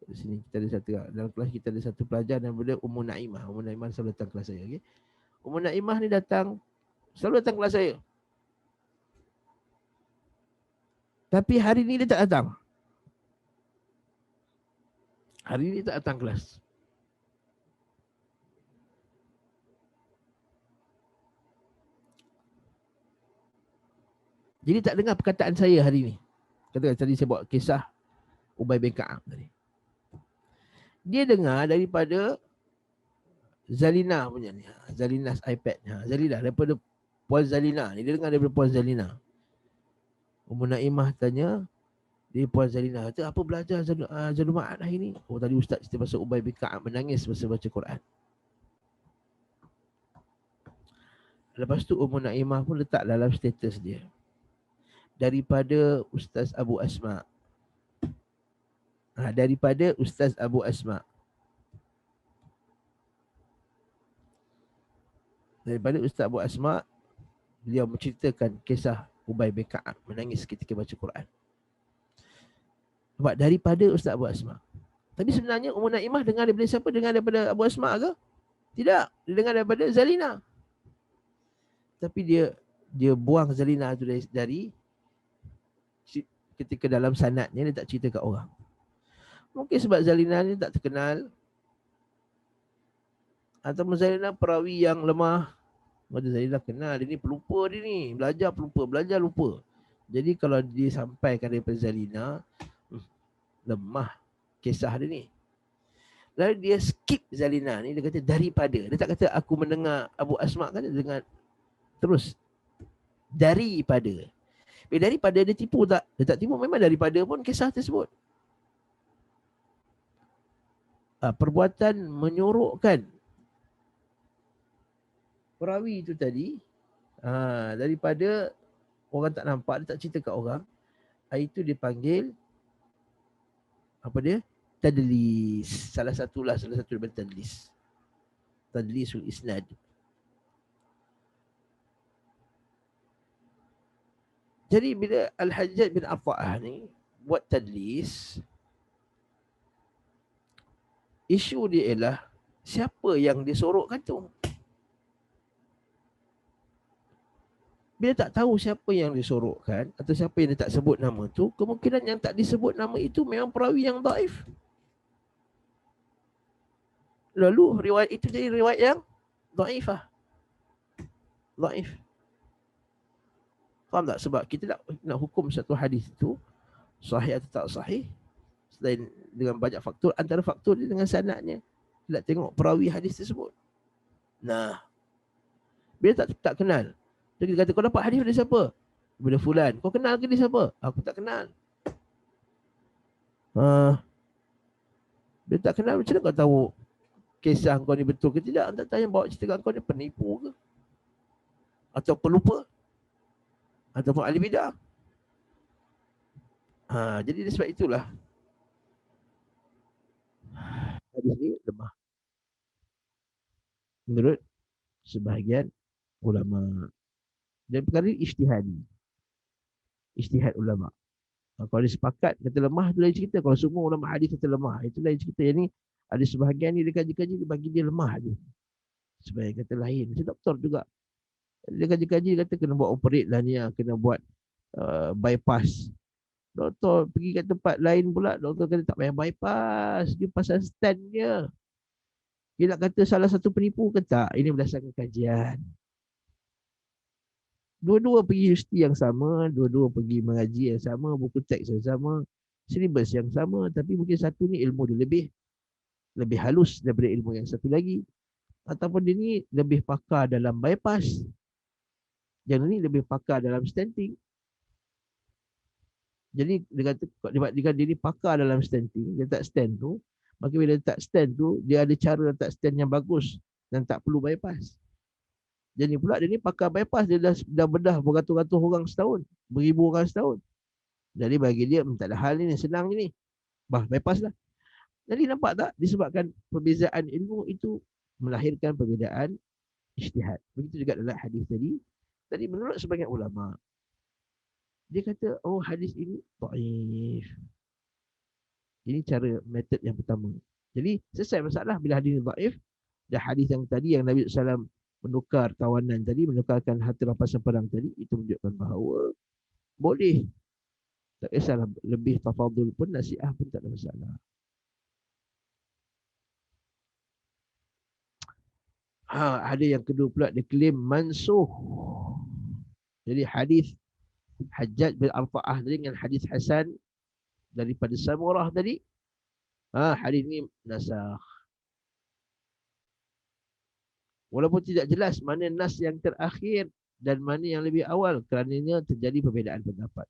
Di sini kita ada satu. Dalam kelas kita ada satu pelajar nama Ummu Naimah. Ummu Naimah selalu datang kelas saya. Okay. Ummu Naimah ni selalu datang kelas saya. Tapi hari ni dia tak datang. Hari ni tak datang kelas. Jadi tak dengar perkataan saya hari ni. Katakan tadi saya buat kisah Ubay bin Ka'ab tadi. Dia dengar daripada Zalina punya ni. Zalina's iPad. Zalina daripada Puan Zalina ni. Dia dengar daripada Puan Zalina. Ummu Naimah tanya, dia Puan Zalina kata, apa belajar Zadul Ma'ad hari ni? Oh tadi ustaz cerita pasal Ubay bin Ka'ab menangis masa baca Quran. Lepas tu Ummu Naimah pun letak dalam status dia. Daripada Ustaz Abu Asma. Daripada Ustaz Abu Asma. Daripada Ustaz Abu Asma, beliau menceritakan kisah Ubay bin Ka'ab menangis ketika baca Quran. Sebab daripada Ustaz Abu Asma. Tapi sebenarnya Ummu Naimah dengar daripada siapa? Dengar daripada Abu Asma ke? Tidak. Dia dengar daripada Zalina. Tapi dia buang Zalina tu dari ketika dalam sanadnya dia tak cerita kat orang. Mungkin sebab Zalina ni tak terkenal. Atau Zalina perawi yang lemah. Macam Zalina kenal, dia ni pelupa dia ni. Belajar lupa. Jadi kalau dia sampaikan daripada Zalina, lemah kisah dia ni. Lalu dia skip Zalina ni, dia kata daripada. Dia tak kata aku mendengar Abu Asma kan, dia dengar terus daripada. Daripada dia tipu tak? Dia tak tipu, memang daripada pun kisah tersebut. Perbuatan menyorokkan perawi itu tadi, daripada orang tak nampak, dia tak cerita kat orang, itu dipanggil apa dia? Tadlis. Salah satu daripada tadlis. Tadlisul isnad. Jadi bila Al-Hajjaj bin Arfa'ah ni buat tadlis, isu dia ialah siapa yang disorokkan tu. Bila tak tahu siapa yang disorokkan atau siapa yang dia tak sebut nama tu, kemungkinan yang tak disebut nama itu memang perawi yang daif. Lalu riwayat itu jadi riwayat yang daifah. Daif. Faham tak? Sebab kita nak hukum satu hadis itu sahih atau tak sahih, selain dengan banyak faktor, antara faktor dia dengan sanadnya. Nak tengok perawi hadis tersebut. Nah, bila tak kenal, dia kata kau dapat hadis dari siapa? Bila fulan. Kau kenal ke dia siapa? Aku tak kenal. Bila tak kenal, macam mana kau tahu kisah kau ni betul ke tidak? Tak tahu yang bawa cerita kau ni penipu ke? Atau pelupa? Ataupun ahli bidah? Jadi sebab itulah hadis ni lemah menurut sebahagian ulama. Dan perkara ini ijtihad ulama. Kalau dia sepakat kata lemah, itu lain cerita. Kalau semua ulama hadis kata lemah, itu lain cerita. Yang ni ada sebahagian ni dia kaji-kaji, dia bagi dia lemah je. Sebagai kata lain. Macam doktor juga. Dia kaji-kaji, kata kena buat operate lah ni, kena buat bypass. Doktor pergi ke tempat lain pula, doktor kata tak payah bypass, dia pasal stand dia. Dia nak kata salah satu penipu ke tak? Ini berdasarkan kajian. Dua-dua pergi universiti yang sama, dua-dua pergi mengaji yang sama, buku teks yang sama, silibus yang sama, tapi mungkin satu ni ilmu dia lebih halus daripada ilmu yang satu lagi. Ataupun dia ni lebih pakar dalam bypass. Yang ni lebih pakar dalam stenting. Jadi dia kata dia ni pakar dalam stenting, dia tak stand tu, maka bila dia tak stand tu, dia ada cara letak stand yang bagus dan tak perlu bypass. Jadi pula dia ni pakar bypass, dia dah bedah beratus-ratus orang setahun, beribu orang setahun. Jadi bagi dia tak ada hal ni, senang ni. Bypass lah. Jadi nampak tak, disebabkan perbezaan ilmu itu melahirkan perbezaan ijtihad. Begitu juga dalam hadis tadi. Tadi menurut sebagian ulama, dia kata, oh hadis ini dhaif. Ini cara metod yang pertama. Jadi selesai masalah bila hadis ini dhaif. Dan hadis yang tadi yang Nabi SAW menukar tawanan tadi, menukarkan harta rampasan perang tadi, itu menunjukkan bahawa boleh. Tak kisahlah lebih tafadul pun, nasiah pun tak ada masalah. Ada yang kedua pula, dia klaim mansuh. Jadi hadis Hajjaj bin Arfa'ah tadi dengan hadis Hasan daripada Samurah tadi, hadis ni nasakh. Walaupun tidak jelas mana nas yang terakhir dan mana yang lebih awal, kerananya terjadi perbezaan pendapat.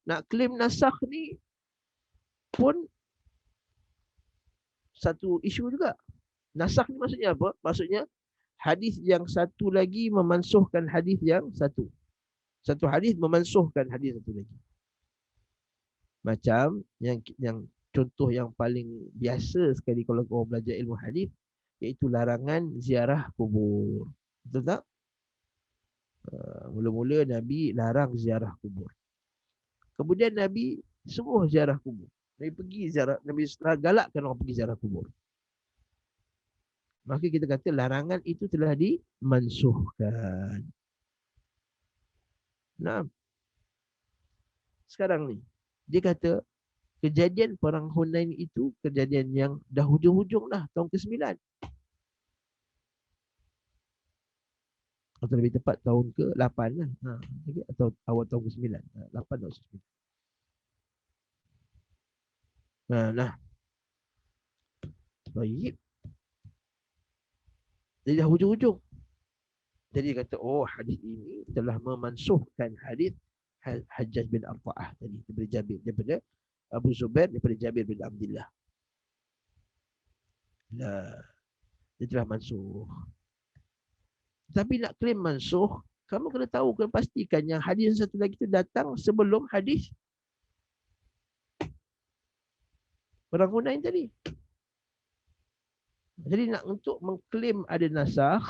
Nak klaim nasakh ni pun satu isu juga. Nasakh ni maksudnya apa? Maksudnya hadis yang satu lagi memansuhkan hadis yang satu. Satu hadis memansuhkan hadis satu lagi. Macam yang contoh yang paling biasa sekali kalau kau belajar ilmu hadis, iaitu larangan ziarah kubur. Betul tak? Mula-mula Nabi larang ziarah kubur. Kemudian Nabi suruh ziarah kubur. Nabi pergi ziarah, Nabi galakkan orang pergi ziarah kubur. Maka kita kata larangan itu telah dimansuhkan. Nah, sekarang ni dia kata kejadian perang Hunain itu kejadian yang dah hujung-hujung dah, tahun ke-9. Atau lebih tepat tahun ke-8 lah. Atau awal tahun ke-9. 8 atau 9. Nah. Baik. Jadi dah hujung-hujung. Jadi dia kata, oh hadis ini telah memansuhkan hadis Hajjaj bin Arfa'ah tadi daripada Jabir, daripada Abu Zubair, daripada Jabir bin Abdullah. Lah, dia telah mansuh. Tapi nak klaim mansuh, kamu kena tahu, kena pastikan yang hadis satu lagi itu datang sebelum hadis Perang Hunain tadi. Jadi nak untuk mengklaim ada nasakh,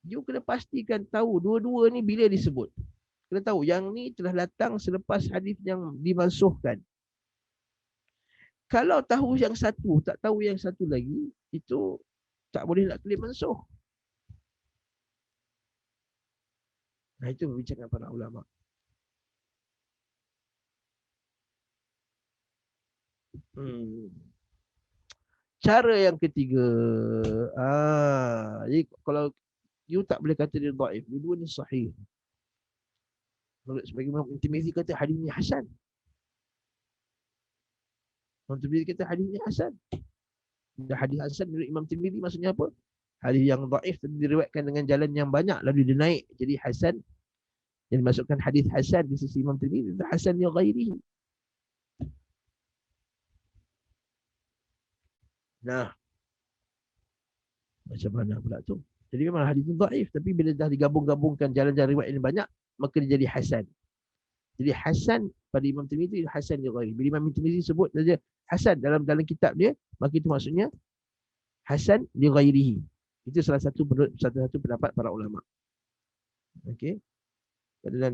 you kena pastikan tahu dua-dua ni bila disebut. Kena tahu yang ni telah datang selepas hadis yang dimansuhkan. Kalau tahu yang satu, tak tahu yang satu lagi, itu tak boleh nak klaim mansuh. Nah, itu bincangkan para ulama. Cara yang ketiga, jadi kalau you tak boleh kata dia dhaif, dua ni sahih. Menurut sebagai Imam Tirmizi kata hadis ni hasan. Imam Tirmizi kata hadis ni hasan. Dan hadis hasan menurut Imam Tirmizi maksudnya apa? Hadis yang dhaif diriwayatkan dengan jalan yang banyak lalu dia naik jadi hasan. Yang dimasukkan hadis hasan di sisi Imam Tirmizi itu hasan yang ghairihi. Nah, macam mana pula tu? Jadi memang hadis itu dhaif, tapi bila dah digabung-gabungkan jalan-jalan riwayat yang banyak, maka dia jadi hasan. Jadi hasan pada Imam Tirmizi hasan yang ghairi. Bila Imam Tirmizi sebut saja hasan dalam kitab dia, maka itu maksudnya hasan li ghairihi. Itu salah satu pendapat para ulama. Okey.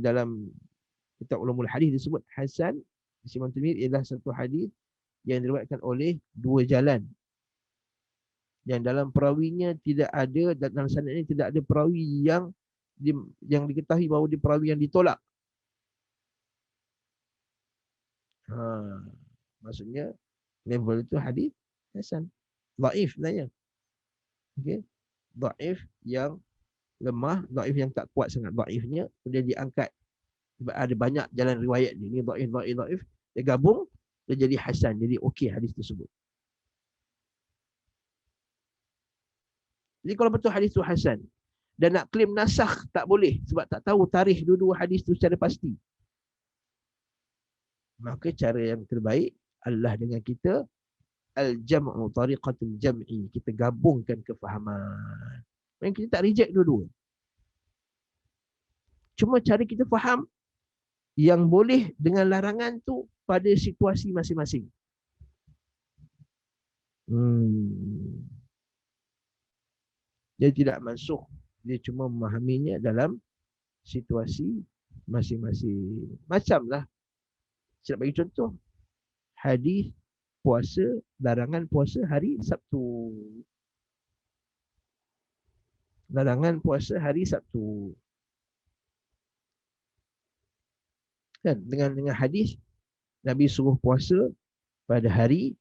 Dalam kitab Ulumul Hadis disebut hasan di Imam Tirmizi ialah satu hadis yang diriwayatkan oleh dua jalan. Yang dalam perawinya tidak ada, dan dalam sanad ini tidak ada perawi yang diketahui bahawa dia perawi yang ditolak. Maksudnya level itu hadis hasan. Dhaif sebenarnya. Okey. Dhaif yang lemah, dhaif yang tak kuat sangat dhaifnya, kemudian diangkat. Ada banyak jalan riwayat ni. Ni dhaif. Dia gabung, dia jadi hasan. Jadi okey hadis tersebut. Jadi kalau betul hadis itu hasan dan nak klaim nasakh tak boleh sebab tak tahu tarikh dua-dua hadis itu secara pasti. Maka cara yang terbaik adalah dengan kita al-jam'u tariqatul jam'i. Kita gabungkan kefahaman. Dan kita tak reject dua-dua. Cuma cara kita faham yang boleh dengan larangan tu pada situasi masing-masing. Dia tidak masuk. Dia cuma memahaminya dalam situasi masing-masing. Macamlah, saya nak bagi contoh. Hadis puasa, larangan puasa hari Sabtu. Larangan puasa hari Sabtu. Kan? Dengan hadis, Nabi suruh puasa pada hari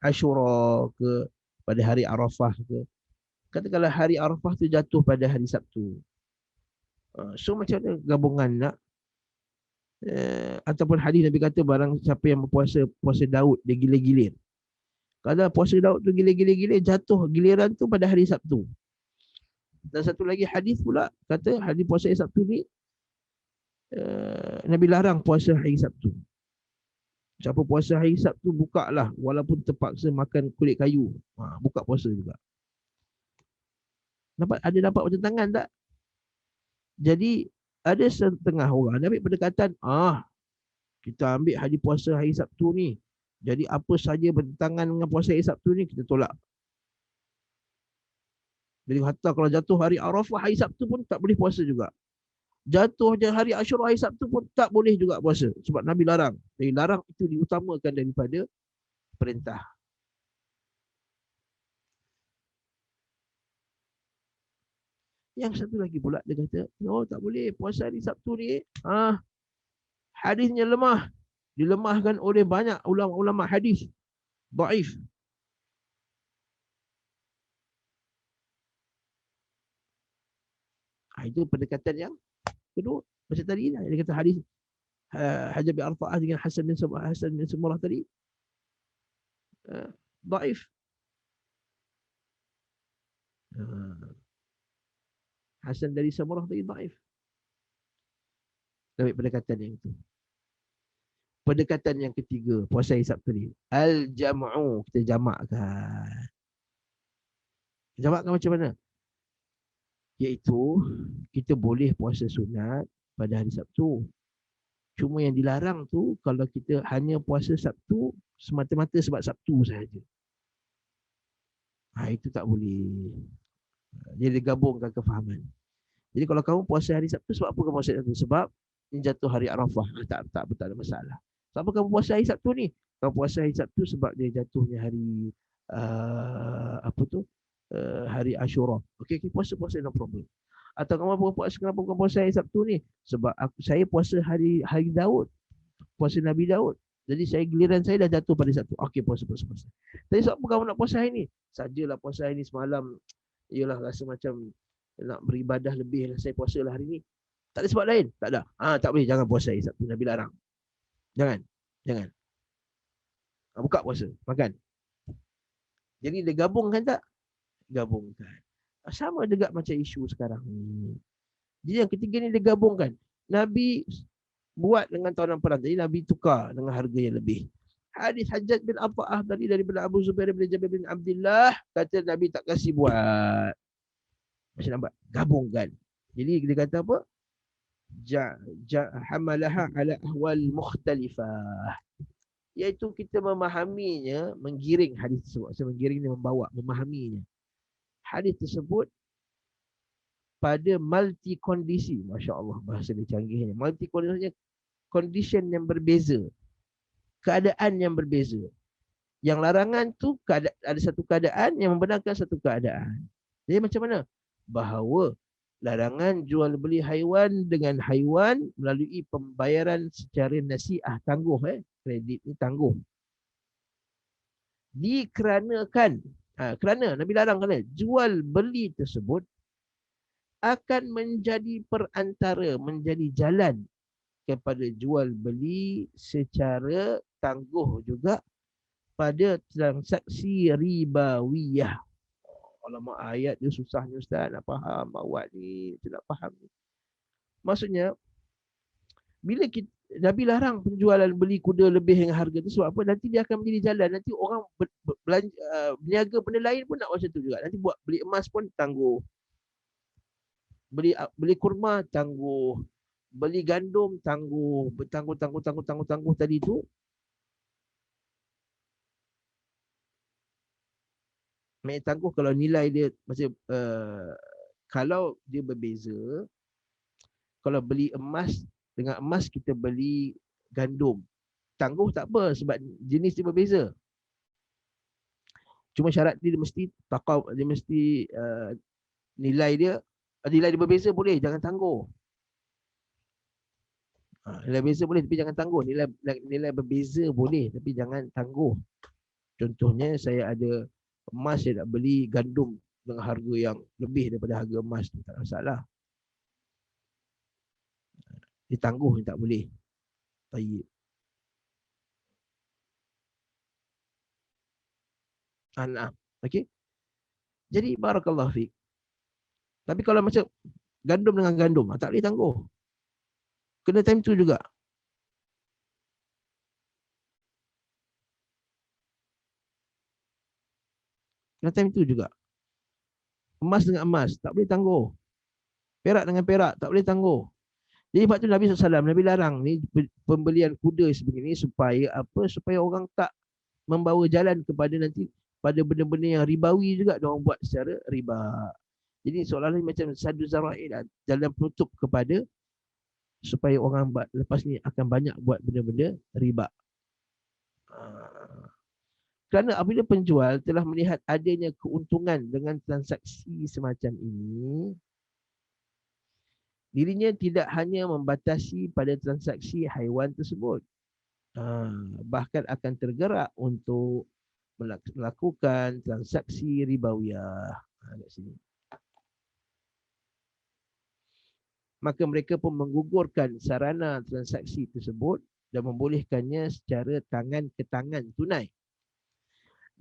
Ashura ke, pada hari Arafah ke. Katakanlah hari Arafah tu jatuh pada hari Sabtu. So macam mana gabungan nak? Ataupun hadis Nabi kata barang siapa yang berpuasa, puasa Daud, dia gilir-gilir. Kalau puasa Daud tu gilir-gilir, jatuh giliran tu pada hari Sabtu. Dan satu lagi hadis pula kata hadis puasa hari Sabtu ni Nabi larang puasa hari Sabtu. Siapa puasa hari Sabtu, bukalah walaupun terpaksa makan kulit kayu. Buka puasa juga. Dapat macam tangan tak? Jadi ada setengah orang dia ambil pendekatan, kita ambil hari puasa hari Sabtu ni, jadi apa saja bertentangan dengan puasa hari Sabtu ni kita tolak. Jadi hatta kalau jatuh hari Arafah hari Sabtu pun tak boleh puasa juga. Jatuh je hari Ashura hari Sabtu pun tak boleh juga puasa sebab Nabi larang. Jadi larang itu diutamakan daripada perintah. Yang satu lagi pula dia kata, tak boleh puasa hari Sabtu ni. Hadisnya lemah. Dilemahkan oleh banyak ulama-ulama hadis. Dhaif. Itu pendekatan yang kedua. Macam tadi dia kata hadis Hajjaj bin Arfa'ah dengan Hasan bin Samurah tadi. Dhaif. Hasan dari Samurah tadi dhaif. Ambil pendekatan yang itu. Pendekatan yang ketiga, puasa hari Sabtu ni. Al-jam'u, kita jamakkan. Jamakkan macam mana? Iaitu, kita boleh puasa sunat pada hari Sabtu. Cuma yang dilarang tu, kalau kita hanya puasa Sabtu, semata-mata sebab Sabtu sahaja. Itu tak boleh. Dia digabungkan kefahaman. Jadi kalau kamu puasa hari Sabtu, sebab apa kamu puasa hari Sabtu? Sebab ini jatuh hari Arafah. Tak ada masalah. Sebab apa kamu puasa hari Sabtu ni? Kamu puasa hari Sabtu sebab dia jatuhnya hari hari Ashura. Okey, puasa no problem. Atau kamu puasa, kenapa kamu puasa hari Sabtu ni? Sebab saya puasa hari Daud. Puasa Nabi Daud. Jadi giliran saya dah jatuh pada Sabtu. Okey, puasa. Tapi sebab apa kamu nak puasa hari ni? Sajalah puasa hari ni semalam. Ialah rasa macam nak beribadah lebih lah. Saya puasa lah hari ni. Tak ada sebab lain? Tak ada. Tak boleh. Jangan puasa hari Sabtu. Nabi larang. Jangan. Buka puasa. Makan. Jadi dia gabungkan tak? Gabungkan. Sama juga macam isu sekarang ni. Jadi yang ketiga ni dia gabungkan. Nabi buat dengan tawanan perang. Jadi Nabi tukar dengan harga yang lebih. Hadis Hajjaj bin Abba'ah tadi daripada Abu Zubair bin Jabir bin Abdullah. Kata Nabi tak kasih buat. Macam nampak? Gabungkan. Jadi dia kata apa? Hamalaha ala ahwal mukhtalifah. Iaitu kita memahaminya, menggiring hadis tersebut. Saya menggiring ni membawa, memahaminya. Hadis tersebut pada multi kondisi. Masya Allah, bahasa dia canggihnya. Multi kondisinya, condition yang berbeza. Keadaan yang berbeza. Yang larangan tu ada satu keadaan yang membenarkan satu keadaan. Jadi macam mana? Bahawa larangan jual beli haiwan dengan haiwan melalui pembayaran secara nasiah, tangguh. Kredit ni tangguh. Dikarenakan, kerana Nabi larang kan, jual beli tersebut akan menjadi perantara, menjadi jalan kepada jual beli secara tangguh juga pada transaksi ribawiyah. Alamak, ayat dia susahnya Ustaz nak faham. Awak ni tidak faham. Maksudnya, bila Nabi larang penjualan beli kuda lebih dengan harga tu sebab apa? Nanti dia akan menjadi jalan. Nanti orang berniaga benda lain pun nak macam tu juga. Nanti buat beli emas pun tangguh. Beli kurma tangguh. Beli gandum tangguh. Tangguh tadi tu. Tangguh kalau nilai dia macam kalau dia berbeza. Kalau beli emas, dengan emas kita beli gandum. Tangguh tak apa sebab jenis dia berbeza. Cuma syarat dia mesti nilai dia berbeza boleh, jangan tangguh. Nilai berbeza boleh tapi jangan tangguh. Nilai berbeza boleh tapi jangan tangguh. Contohnya saya ada emas, saya nak beli gandum dengan harga yang lebih daripada harga emas, tak ada masalah. Ditangguh tak boleh. Baik. Okey. Jadi barakallahu fiik. Tapi kalau macam gandum dengan gandum, tak boleh tangguh. Kena time tu juga. Kena time tu juga. Emas dengan emas, tak boleh tangguh. Perak dengan perak, tak boleh tangguh. Jadi sebab tu Nabi SAW, Nabi larang ni pembelian kuda sebegini supaya apa? Supaya orang tak membawa jalan kepada nanti pada benda-benda yang ribawi juga diorang buat secara riba. Jadi seolah-olah macam sadu zara'i, jalan penutup kepada supaya orang lepas ni akan banyak buat benda-benda riba. Kerana apabila penjual telah melihat adanya keuntungan dengan transaksi semacam ini, dirinya tidak hanya membatasi pada transaksi haiwan tersebut, bahkan akan tergerak untuk melakukan transaksi ribawiyah. Kat sini. Maka mereka pun menggugurkan sarana transaksi tersebut dan membolehkannya secara tangan ke tangan tunai.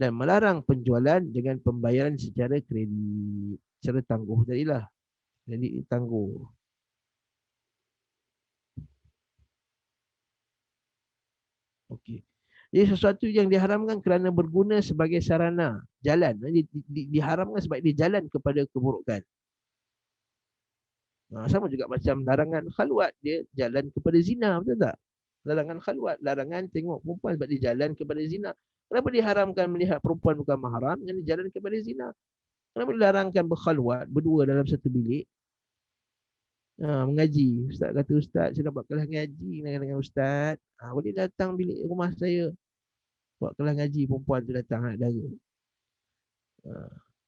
dan melarang penjualan dengan pembayaran secara kredit, secara tangguh tadilah. Jadi tangguh. Okey. Jadi sesuatu yang diharamkan kerana berguna sebagai sarana jalan. Diharamkan sebab dia jalan kepada keburukan. Sama juga macam larangan khalwat, dia jalan kepada zina, betul tak? Larangan khalwat, larangan tengok perempuan sebab dia jalan kepada zina. Kenapa diharamkan melihat perempuan bukan mahram yang dia jalan kepada zina? Kenapa dilarangkan berkhalwat berdua dalam satu bilik? Mengaji. Ustaz kata, Ustaz, saya nak buat kelas ngaji dengan Ustaz. Boleh datang bilik rumah saya. Buat kelas ngaji, perempuan tu datang, anak dara.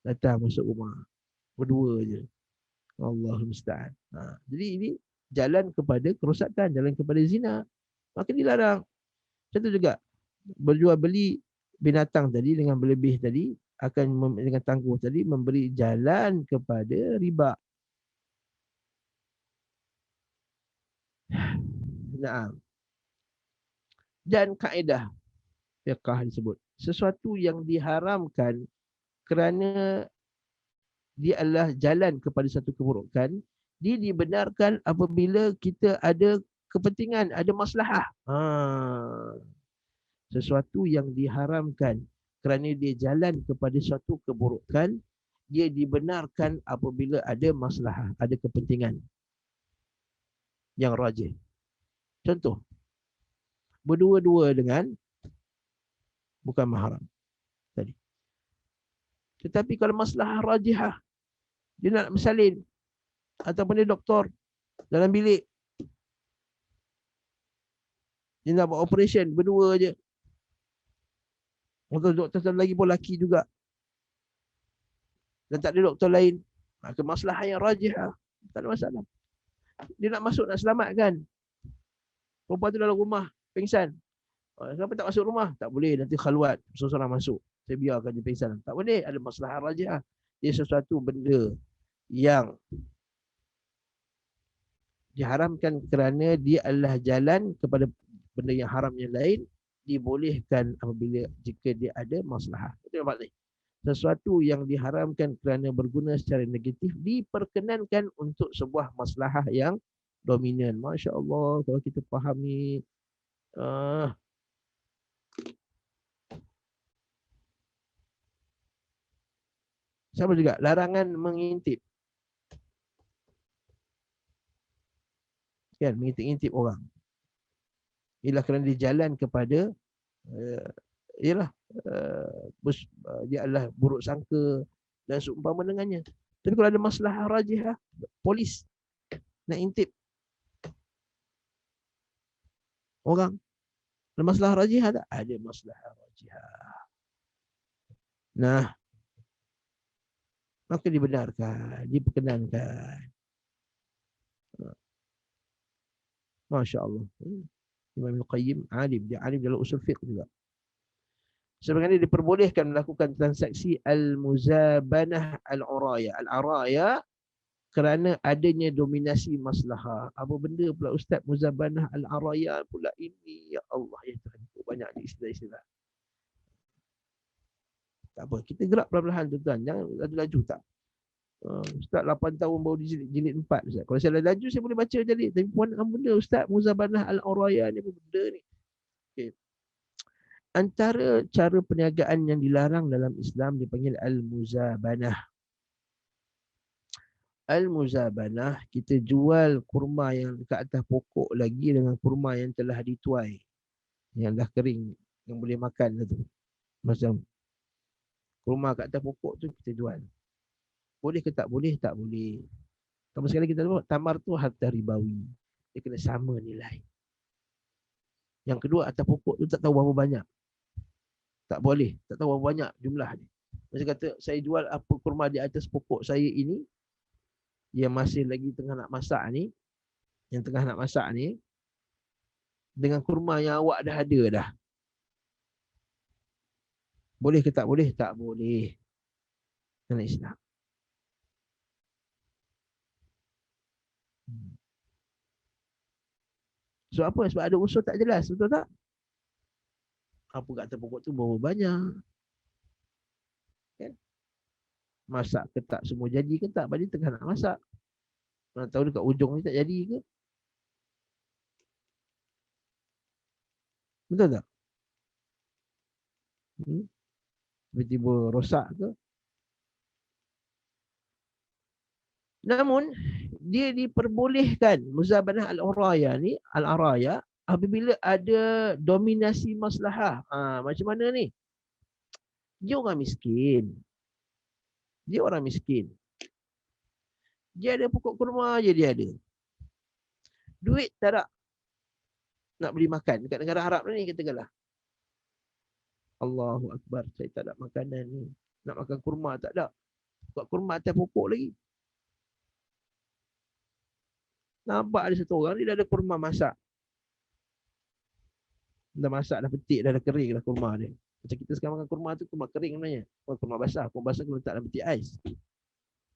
Datang masuk rumah. Berdua je. Allahul Musta'an. Jadi ini jalan kepada kerosakan, jalan kepada zina. Maka dilarang. Contoh juga, berjual beli binatang tadi dengan berlebih tadi, akan dengan tangguh tadi, memberi jalan kepada riba. Naam. Dan kaedah fiqah disebut, sesuatu yang diharamkan kerana dia adalah jalan kepada satu keburukan, dia dibenarkan apabila kita ada kepentingan, ada maslahah. Sesuatu yang diharamkan kerana dia jalan kepada satu keburukan, dia dibenarkan apabila ada maslahah, ada kepentingan yang rajih. Contoh, berdua-dua dengan bukan mahram tadi. Tetapi kalau maslahah rajihah, dia nak bersalin ataupun dia doktor dalam bilik, dia nak buat operation berdua je. Doktor satu lagi pun lelaki juga, dan tak ada doktor lain, maka maslahah yang rajihah, tak ada masalah. Dia nak masuk, nak selamatkan perempuan tu dalam rumah, pingsan. Kenapa tak masuk rumah? Tak boleh, nanti khalwat, seorang masuk, saya biarkan dia pingsan. Tak boleh, ada maslahah rajihah. Dia sesuatu benda yang diharamkan kerana dia adalah jalan kepada benda yang haram yang lain, dibolehkan apabila jika dia ada maslahah. Itu yang maksudnya. Sesuatu yang diharamkan kerana berguna secara negatif diperkenankan untuk sebuah maslahah yang dominan. Masya Allah, kalau kita faham ni. Sama juga larangan mengintip. Kan, mengintip-intip orang. Ialah kerana dia jalan kepada dia adalah buruk sangka dan seumpama dengannya. Tapi kalau ada maslahah rajihah, polis nak intip orang, ada maslahah rajihah tak? Ada maslahah rajihah. Nah, maka dibenarkan, diperkenankan. Masya Allah. Imam Al-Qayyim alim, dia alim dalam usul fiqh juga. Sebenarnya diperbolehkan melakukan transaksi al-muzabanah al-uraya. Al-uraya kerana adanya dominasi maslahah. Apa benda pula Ustaz muzabanah al-uraya pula ini? Ya Allah, ya Tuhan. Banyak ni istilah-istilah. Tak apa, kita gerak perlahan-lahan tuan-tuan. Jangan laju-laju tak. Ustaz 8 tahun baru jilid 4. Ustaz. Kalau saya laju, saya boleh baca jadi. Tapi puan benda Ustaz muzabanah al-uraya ni apa benda ni? Okay. Antara cara perniagaan yang dilarang dalam Islam dipanggil al-muzabanah. Al-muzabanah, kita jual kurma yang dekat atas pokok lagi dengan kurma yang telah dituai, yang dah kering, yang boleh makan tu. Macam kurma kat atas pokok tu kita jual. Boleh ke tak boleh? Tak boleh. Sama sekali kita tahu tamar tu harta ribawi. Dia kena sama nilai. Yang kedua, atas pokok tu tak tahu berapa banyak. Tak boleh, tak tahu berapa banyak jumlah ni. Macam kata, saya jual apa kurma di atas pokok saya ini, yang masih lagi tengah nak masak ni, yang tengah nak masak ni, dengan kurma yang awak dah ada dah. Boleh ke tak boleh? Tak boleh. Dalam Islam. Sebab apa? Sebab ada unsur tak jelas, betul tak? Apa kat atas pokok tu berapa banyak? Kan? Masak ke tak semua jadi ke tak? Dia tengah nak masak. Mana tahu dekat ujung ni tak jadi ke? Betul tak? Hmm? Tiba-tiba rosak ke? Namun dia diperbolehkan muzabanah al-araya ni, al-araya apabila ada dominasi maslahah. Macam mana ni? Dia orang miskin. Dia orang miskin. Dia ada pokok kurma je dia ada. Duit tak ada nak beli makan dekat negara Arab ni katakanlah. Allahu Akbar, saya tak ada makanan ni. Nak makan kurma tak ada. Buat kurma atas pokok lagi. Nampak ada satu orang, dia dah ada kurma masak. Dah masak, dah petik, dah kering dah kurma dia. Macam kita sekarang makan kurma tu, kurma kering sebenarnya. Kurma basah. Kurma basah kena letak dalam peti ais.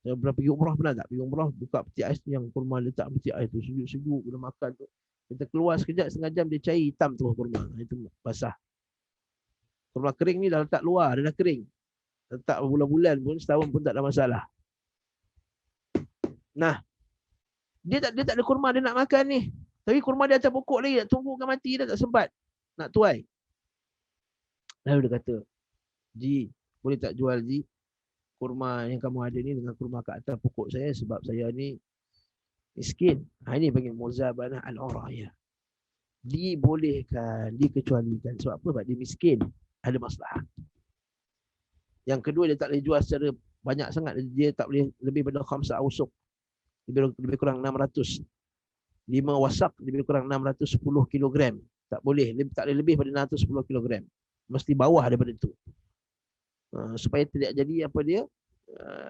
Saya pernah pergi umrah, pernah tak? Pergi umrah, buka peti ais tu, yang kurma letak peti ais tu. Sejuk-sejuk, bila makan tu. Kita keluar sekejap, setengah jam, dia cair hitam tu kurma. Itu basah. Kurma kering ni dah letak luar, dia dah kering. Letak berbulan-bulan pun, setahun pun tak ada masalah. Nah, dia tak ada kurma dia nak makan ni. Tapi kurma dia atas pokok lagi, nak tunggu kan mati dah tak sempat. Nak tuai. Lalu dia kata, Ji, boleh tak jual Ji? Kurma yang kamu ada ni dengan kurma kat atas pokok saya sebab saya ni miskin. Ini panggil muzabanah al-uraya. Dibolehkan, dikecualikan. Sebab apa? Sebab dia miskin. Ada masalah. Yang kedua, dia tak boleh jual secara banyak sangat. Dia tak boleh lebih daripada khamsa ausuk. Lebih kurang 600. 5 wasak lebih kurang 610 kilogram. Tak boleh. Tak boleh lebih pada 610 kilogram. Mesti bawah daripada itu. Supaya tidak jadi apa dia.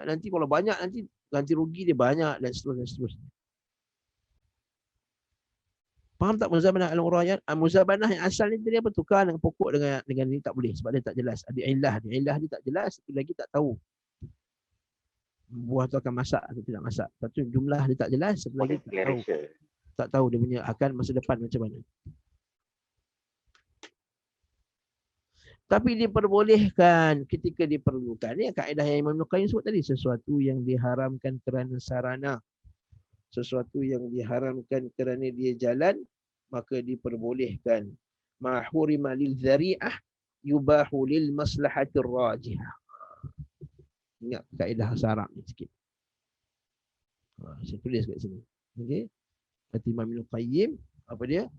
Nanti kalau banyak, nanti ganti rugi dia banyak dan seterusnya. Faham tak muzabanah al-urayat? Muzabanah yang asal ni dia bertukar dengan pokok dengan ni tak boleh sebab dia tak jelas. Ada illah dia tak jelas, itu lagi tak tahu. Buah tu akan masak atau tidak masak. Lepas tu jumlah dia tak jelas, satu lagi tak tahu. Tak tahu dia punya akan masa depan macam mana. Tapi diperbolehkan ketika diperlukan. Ini kaedah yang Imam Al-Qayyim sebut tadi. Sesuatu yang diharamkan kerana sarana. Sesuatu yang diharamkan kerana dia jalan, maka diperbolehkan. Ma hurima lil zari'ah yubahu lil maslahatir rajihah. Ingat kaedah Arab ni sikit. Saya tulis kat sini. Okey. Kata Imam Al-Qayyim, apa dia?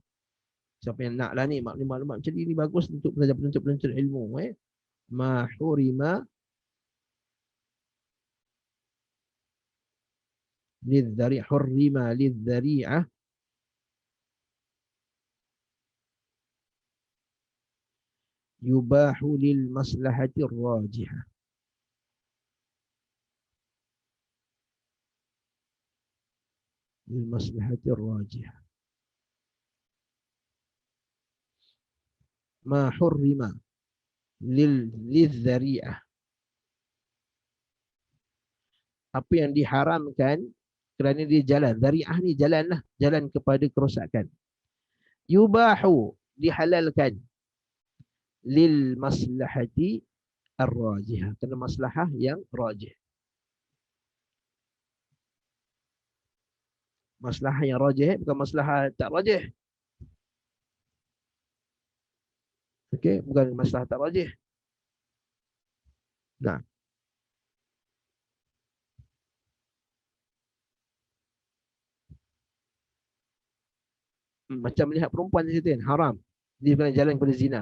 Siapa yang nak lah ni maklumat macam ni bagus untuk penuntut ilmu. Ma hurima للذريعة حرم للذريعة يباح للمصلحة الراجحة. للمصلحة الراجحة. ما حرم للذريعة. Apa yang diharamkan kerana dia jalan. Dhari'ah ni jalan lah. Jalan kepada kerosakan. Yubahu. Dihalalkan. Lil maslahati ar-rajihah. Kerana maslahah yang rajih. Maslahah yang rajih bukan maslahah tak rajih. Okey, bukan maslahah tak rajih. Nah. Macam melihat perempuan di situ kan, haram. Dia kena jalan kepada zina.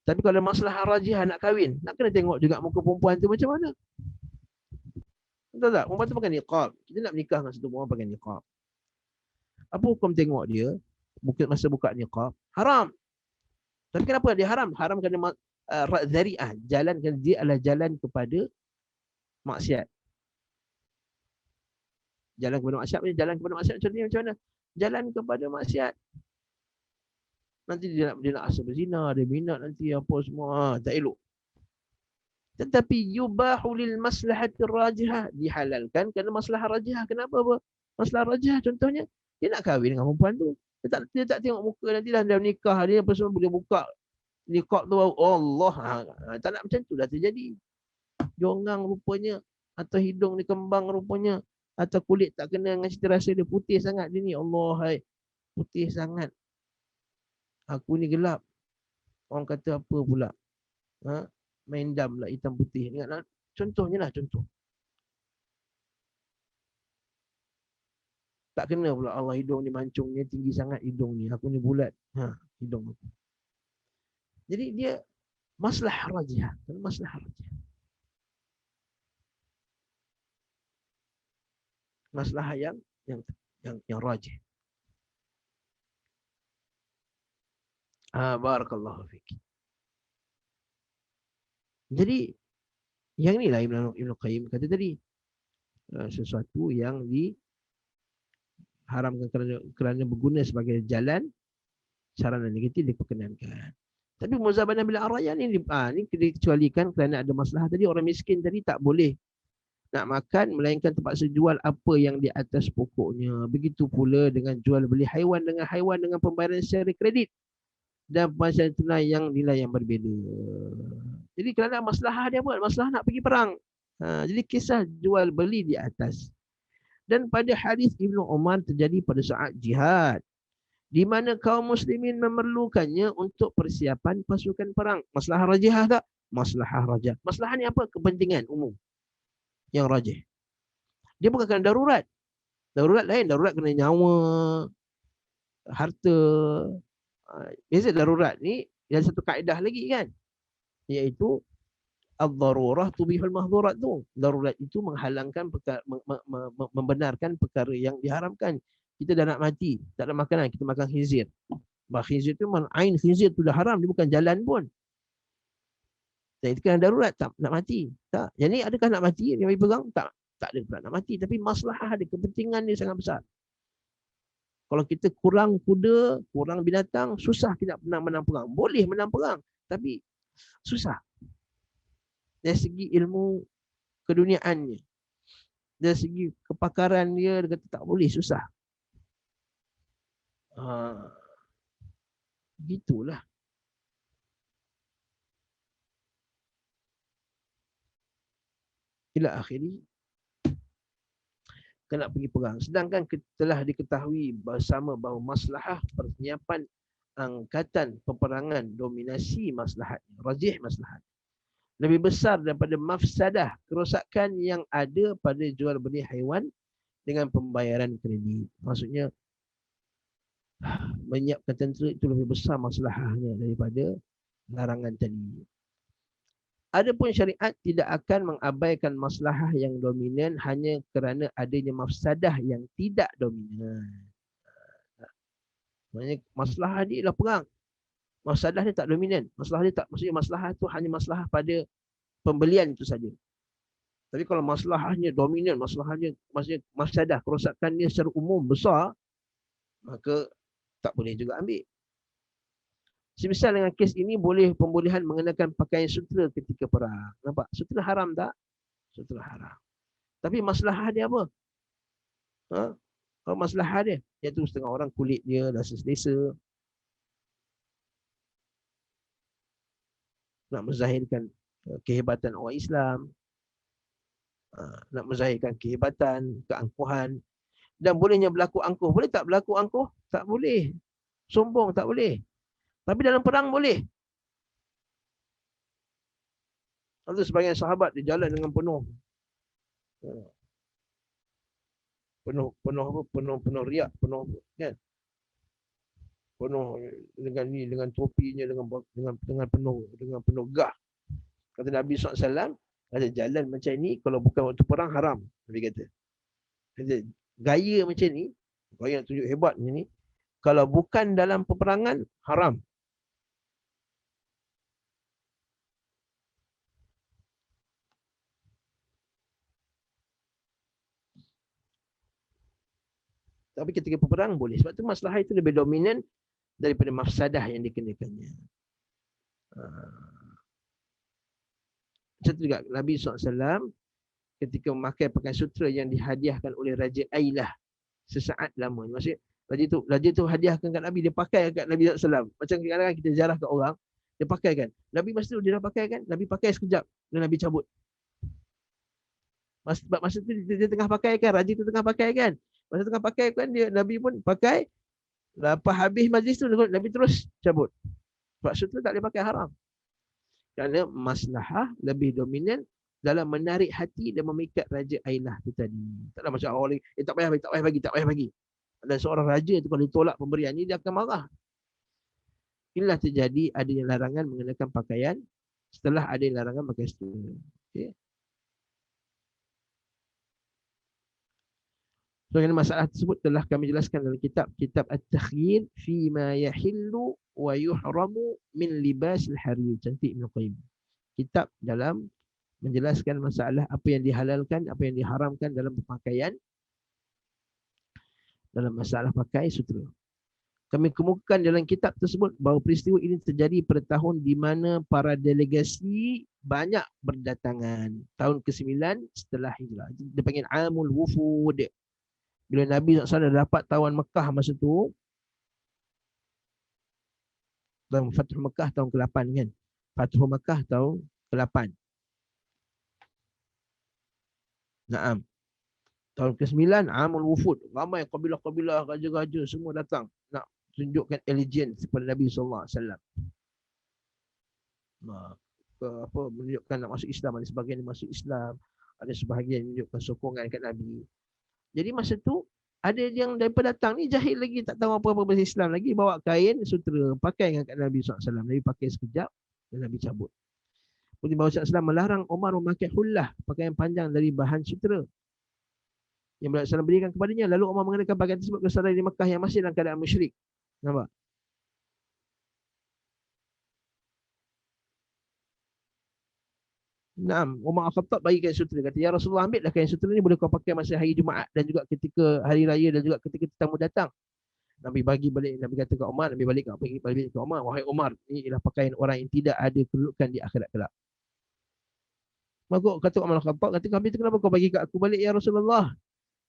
Tapi kalau masalah rajih nak kahwin, nak kena tengok juga muka perempuan tu macam mana. Betul tak? Perempuan tu pakai niqab. Kita nak menikah dengan satu perempuan pakai niqab. Apa hukum tengok dia? Masa buka niqab. Haram. Tapi kenapa dia haram? Haram kerana zari'ah. Jalan kerana dia adalah jalan kepada maksiat. Jalan kepada maksiat. Jalan kepada maksiat contohnya macam mana? Jalan kepada maksiat. Nanti dia nak asal berzina, dia minat nanti apa semua, tak elok. Tetapi yubahu lil maslahatir rajihah, dihalalkan kerana maslahah rajihah. Kenapa apa? Maslahah rajihah contohnya, dia nak kahwin dengan perempuan tu. Dia tak tengok muka nanti dah nikah dia apa semua boleh buka niqab tu, Allah. Tak nak macam tu dah terjadi. jongang rupanya, atau hidung dia kembang rupanya, atau kulit tak kena dengan cita rasa dia putih sangat dia ni. Allah, hai, putih sangat. Aku ni gelap. Orang kata apa pula? Ha? Main dam lah hitam putih. Ingatlah. Contohnya lah contoh. Tak kena pula Allah hidung ni mancungnya tinggi sangat hidung ni. Aku ni bulat. Ha, hidung aku. Jadi dia maslahah rajihah. Maslahah rajihah. Maslahah yang rajih. Barakallahu fiik. Jadi yang inilah Ibn Qayyim kata tadi, sesuatu yang diharamkan kerana berguna sebagai jalan, sarana negatif diperkenankan. Tapi muzabanah bil araya ni dikecualikan kerana ada masalah tadi. Orang miskin tadi tak boleh nak makan melainkan terpaksa jual apa yang di atas pokoknya. Begitu pula dengan jual beli haiwan dengan pembayaran secara kredit dan pembayaran tunai yang nilai yang berbeza. Jadi kerana masalah dia buat, masalah nak pergi perang. Jadi kisah jual beli di atas. Dan pada hadis Ibnu Umar terjadi pada saat jihad, di mana kaum muslimin memerlukannya untuk persiapan pasukan perang. Maslahah rajihah tak? Maslahah rajah. Maslahah ni apa? Kepentingan umum yang rajih. Dia bukan kerana darurat. Darurat lain. Darurat kena nyawa, harta. Biasa darurat ni ada satu kaedah lagi kan, iaitu ad-darurah tubihul mahdhurat tu. Darurat itu menghalangkan perkara, membenarkan perkara yang diharamkan. Kita dah nak mati, tak ada makanan, kita makan khinzir. Khinzir tu ain khinzir tu dah haram, dia bukan jalan pun. Dan itu kan darurat, tak nak mati. Tak. Yang ni adakah nak mati yang bagi pegang? Tak ada pula nak mati, tapi maslahah dia, kepentingan dia sangat besar. Kalau kita kurang kuda, kurang binatang, susah kita nak menang perang. Boleh menang perang, tapi susah. Dari segi ilmu keduniaannya, dari segi kepakaran dia kata tak boleh, susah. Gitulah. Ila akhiri, kena pergi perang. Sedangkan telah diketahui bersama bahawa maslahah persiapan angkatan peperangan dominasi maslahat, rajih maslahat, lebih besar daripada mafsadah, kerosakan yang ada pada jual beli haiwan dengan pembayaran kredit. Maksudnya menyiapkan tentera itu lebih besar masalahnya daripada larangan tadi. Adapun syariat tidak akan mengabaikan maslahah yang dominan hanya kerana adanya mafsadah yang tidak dominan. Maksudnya maslahah dia ialah perang. Mafsadah dia tak dominan. Masalah dia tak, maksudnya maslahah tu hanya maslahah pada pembelian itu saja. Tapi kalau masalahnya dominan, masalahnya maksudnya mafsadah, kerosakan dia secara umum besar, maka tak boleh juga ambil. Semisal dengan kes ini, boleh pembolehan mengenakan pakaian sutera ketika perang. Nampak? Sutera haram tak? Sutera haram. Tapi masalah dia apa? Kalau masalah dia, iaitu setengah orang kulit dia dah selesa, nak menzahirkan kehebatan orang Islam, nak menzahirkan kehebatan, keangkuhan, dan bolehnya berlaku angkuh. Boleh tak berlaku angkuh? Tak boleh. Sombong tak boleh. Tapi dalam perang boleh. Ada sebagian sahabat dia jalan dengan penuh riak, penuh kan, penuh dengan topinya, dengan penuh gah. Kata Nabi SAW, ada jalan macam ni kalau bukan waktu perang haram. Nabi kata gaya macam ni, gaya nak tunjuk hebat macam ni, kalau bukan dalam peperangan haram. Tapi ketika peperang boleh. Sebab tu masalah itu lebih dominan daripada mafsadah yang dikenakannya. Contoh juga Nabi SAW ketika memakai pakaian sutera yang dihadiahkan oleh Raja Ailah sesaat lamanya. Maksudnya Raja tu hadiahkan kat Nabi, dia pakai kat Nabi SAW. Macam kadang-kadang kita jarah kat orang, dia pakai kan. Nabi masa tu dia dah pakai kan, Nabi pakai sekejap dan Nabi cabut. Masa tu dia tengah pakai kan, raja tu tengah pakai kan. Masa tengah pakai kan Nabi pun pakai. Lepas habis majlis tu Nabi terus cabut. Sebab sutra tak boleh pakai, haram. Kerana maslahah lebih dominan dalam menarik hati dan memikat Raja Ailah tu tadi. Taklah macam orang ni, tak payah bagi. Dan seorang raja tu kalau ditolak pemberian ni, dia akan marah. Inilah terjadi adanya larangan mengenakan pakaian setelah ada larangan pakai sutra. Okay. So, masalah tersebut telah kami jelaskan dalam kitab At-Takhyir fi ma yahillu wa yuhramu min libasil harir. Cantik Ibn Qayyim. Kitab dalam menjelaskan masalah apa yang dihalalkan, apa yang diharamkan dalam pakaian, dalam masalah pakai sutra. Kami kemukakan dalam kitab tersebut bahawa peristiwa ini terjadi pada tahun di mana para delegasi banyak berdatangan. Tahun ke-9 setelah hijrah. Dia panggil Amul Wufud. Bila Nabi SAW dapat tawan Mekah masa tu, dalam Fathu Mekah tahun ke-8 kan. Fathu Mekah tahun ke-8. Naam. Tahun ke-9 Amul Wufud. Ramai kabilah-kabilah, raja-raja semua datang nak tunjukkan allegiance kepada Nabi SAW. Menunjukkan nak masuk Islam. Ada sebahagian yang masuk Islam, ada sebahagian yang menunjukkan sokongan kat Nabi. Jadi masa tu ada yang daripada datang ni jahil lagi, tak tahu apa-apa bahasa Islam lagi, bawa kain sutra pakai dengan kat Nabi SAW. Nabi pakai sekejap dan Nabi cabut. Nabi SAW melarang Umar memakai hullah, pakaian panjang dari bahan sutra yang Nabi SAW berikan kepadanya. Lalu Umar mengenakan pakaian tersebut ke saudara di Mekah yang masih dalam keadaan musyrik. Nampak? Naam, Umar Al-Khattab bagi kain sutra. Kata, ya Rasulullah, ambillah kain sutra ni, boleh kau pakai masa hari Jumaat dan juga ketika hari raya dan juga ketika tetamu datang. Nabi bagi balik, Nabi kata ke Umar, Nabi balik ke Umar, wahai Umar, ini ialah pakaian orang yang tidak ada kedudukan di akhirat kelak. Maka kata Umar Al-Khattab, kata, kami tu kenapa kau bagi kat aku balik ya Rasulullah?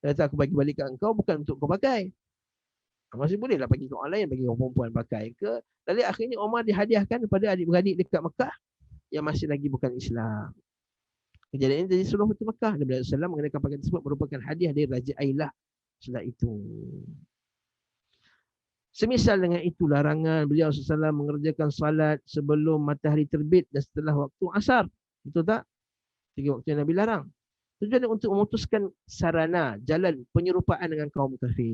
Kata, aku bagi balik kat engkau bukan untuk kau pakai. Masih bolehlah bagi ke orang lain, bagi orang perempuan pakai ke. Lalu akhirnya Umar dihadiahkan kepada adik-beradik dekat Mekah yang masih lagi bukan Islam. Kejadian ini jadi sulh Fathu Mekah. Nabi SAW mengenakan pakaian tersebut merupakan hadiah dari Raja Ailah setelah itu. Semisal dengan itu larangan beliau SAW mengerjakan salat sebelum matahari terbit dan setelah waktu asar. Betul tak? 3 waktu yang Nabi larang. Tujuan untuk memutuskan sarana, jalan penyerupaan dengan kaum kafir.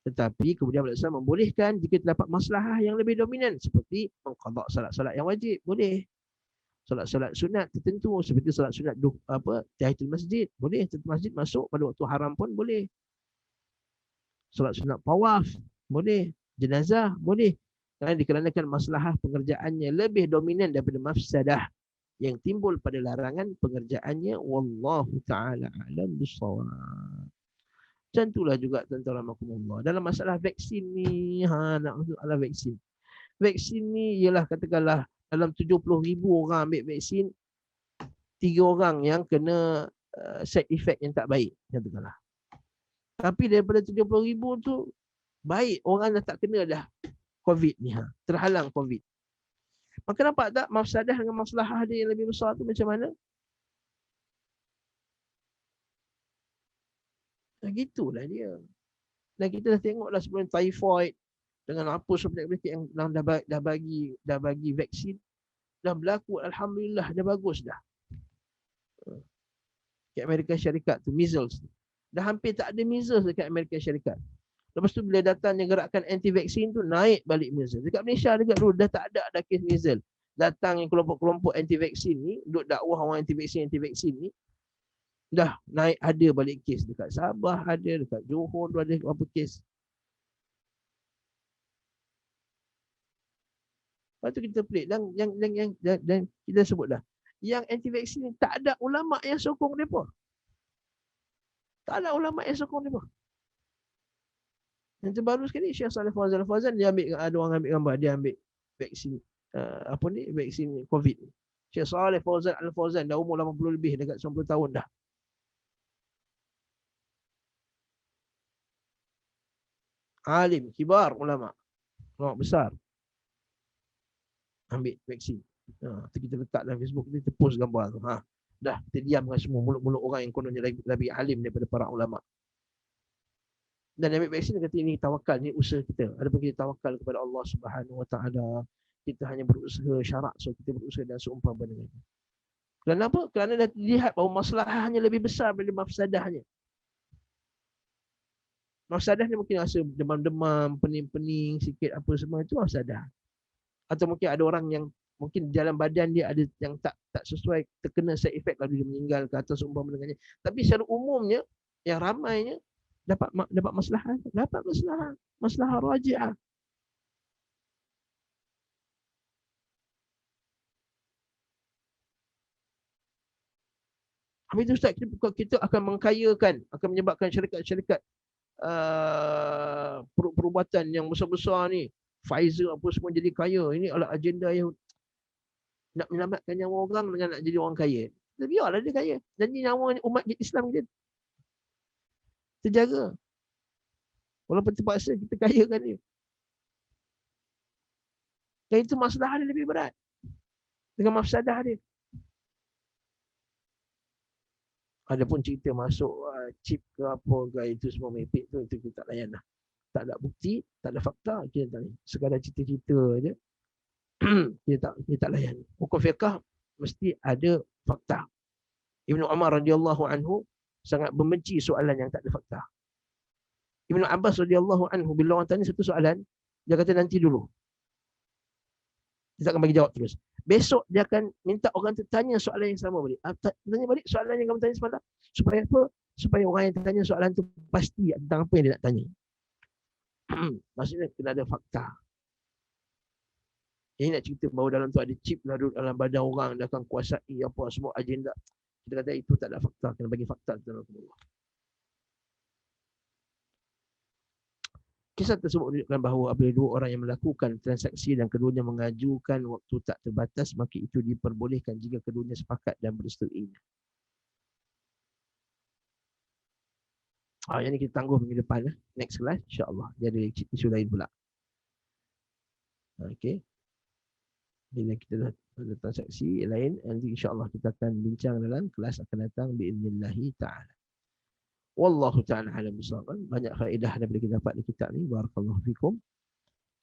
Tetapi kemudian beliau SAW membolehkan jika terdapat maslahah yang lebih dominan seperti mengqada salat-salat yang wajib, boleh. Solat-solat sunat tertentu seperti solat sunat tahiyatul masjid, boleh. Tahiyatul masjid masuk pada waktu haram pun boleh. Solat sunat tawaf, boleh. Jenazah, boleh. Kerana dikarenakan maslahah pengerjaannya lebih dominan daripada mafsadah yang timbul pada larangan pengerjaannya. Wallahu ta'ala alam bisawab. Macam itulah juga tuan-tuan rahmatullah. Dalam masalah vaksin ni, nak masuk ala vaksin. Vaksin ni ialah katakanlah dalam 70,000 orang ambil vaksin, 3 orang yang kena side effect yang tak baik, katakanlah. Tapi daripada 70,000 tu, baik orang dah tak kena dah COVID ni, terhalang COVID. Maka nampak tak mafsadah dengan maslahah dia yang lebih besar tu macam mana? Gitulah dia. Dan kita dah tengoklah sebelum typhoid dengan apa penyakit yang dah bagi vaksin, dah berlaku, alhamdulillah, dah bagus dah. Kat Amerika Syarikat tu measles, dah hampir tak ada measles dekat Amerika Syarikat. Lepas tu bila datangnya gerakan anti vaksin tu, naik balik measles. Dekat Malaysia dekat dulu dah tak ada kes measles. Datang yang kelompok-kelompok anti vaksin ni, duk dakwah orang anti vaksin ni, dah naik ada balik kes. Dekat Sabah ada, dekat Johor tu ada berapa kes. Lepas tu kita pelik dan kita sebut dah, yang anti vaksin ni tak ada ulama yang sokong mereka. Tak ada ulama yang sokong mereka. Yang terbaru sekali Syekh Saleh Fauzan dia ambil, ada orang ambil gambar dia ambil vaksin vaksin COVID. Syekh Saleh Fauzan dah umur 80 lebih, dekat 90 tahun dah. Alim, kibar ulama besar, ambil vaksin. Kita letak dalam Facebook, kita post gambar tu. Dah, kita diam dengan semua mulut-mulut orang yang kononnya lebih alim daripada para ulama. Dan ambil vaksin kata ini tawakal, ni usaha kita. Adapun kita tawakal kepada Allah Subhanahu Wa Taala, kita hanya berusaha syarak, so kita berusaha dan seumpama dengan itu. Kenapa? Kerana dah dilihat bahawa masalahnya lebih besar daripada mafsadahnya. Mafsadah ni mungkin rasa demam-demam, pening-pening sikit apa semua, itu mafsadah. Atau mungkin ada orang yang mungkin dalam badan dia ada yang tak sesuai, terkena side effect lalu dia meninggal ke atas seumpama dengannya. Tapi secara umumnya, yang ramainya dapat masalah, masalah raji'ah. Habis itu Ustaz, kita akan mengkayakan, akan menyebabkan syarikat-syarikat perubatan yang besar-besar ni, Pfizer apa semua jadi kaya. Ini adalah agenda yang nak menyelamatkan nyawa orang dengan nak jadi orang kaya. Tapi biarlah dia kaya. Janji nyawa umat Islam kita terjaga. Walaupun terpaksa kita kayakan dia. Dan itu masalah dia lebih berat dengan mafsadah dia. Adapun cerita masuk chip ke apa ke, itu semua mepek tu, itu kita tak layan lah. Tak ada bukti, tak ada fakta, kita tak layan. Sekadar cerita-cerita je, kita tak layan. Hukum fiqah mesti ada fakta. Ibnu Umar radhiyallahu anhu sangat membenci soalan yang tak ada fakta. Ibnu Abbas radhiyallahu anhu bila orang tanya satu soalan, dia kata nanti dulu. Dia tak akan bagi jawab terus. Besok dia akan minta orang tu tanya soalan yang sama balik. Tanya balik soalan yang kamu tanya semalam. Supaya apa? Supaya orang yang tanya soalan tu pasti tentang apa yang dia nak tanya. Maksudnya kena ada fakta. Ini nak cerita bahawa dalam tu ada chip dalam badan orang, dia akan kuasai apa semua agenda. Kita kata itu tak ada fakta. Kena bagi fakta dalam Allah. Kisah tersebut menunjukkan bahawa apabila dua orang yang melakukan transaksi dan keduanya mengajukan waktu tak terbatas, maka itu diperbolehkan jika keduanya sepakat dan bersetuju. Yang ini kita tangguh minggu depan. Next class, insyaAllah. Dia ada isu lain pula. Okay. Bila kita dah ada transaksi lain, nanti insyaAllah kita akan bincang dalam kelas akan datang bi'idhnillahi ta'ala. Wallahu ta'ala alam bisawab. Banyak faedah daripada kita dapat di kitab ni. Barakallahu fikum.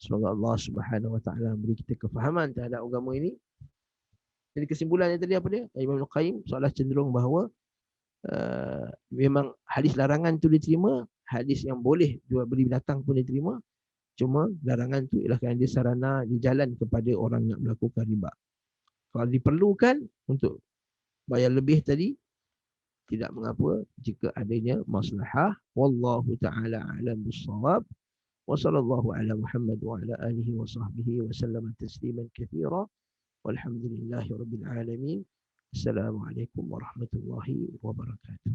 Semoga Allah Subhanahu wa taala beri kita kefahaman terhadap agama ini. Jadi kesimpulannya tadi apa dia? Imam Al-Qayyim seolah cenderung bahawa memang hadis larangan tu diterima, hadis yang boleh jual beli binatang pun diterima. Cuma larangan tu ialah kerana dia sarana, dia jalan kepada orang nak melakukan riba. Kalau diperlukan untuk bayar lebih tadi, tidak mengapa jika adanya maslahah. Wallahu ta'ala a'lam bis-shawab. Wa sallallahu ala Muhammad wa ala alihi wa sahbihi wa sallam tasliman katsira. Walhamdulillahi rabbil alamin. Assalamualaikum warahmatullahi wabarakatuh.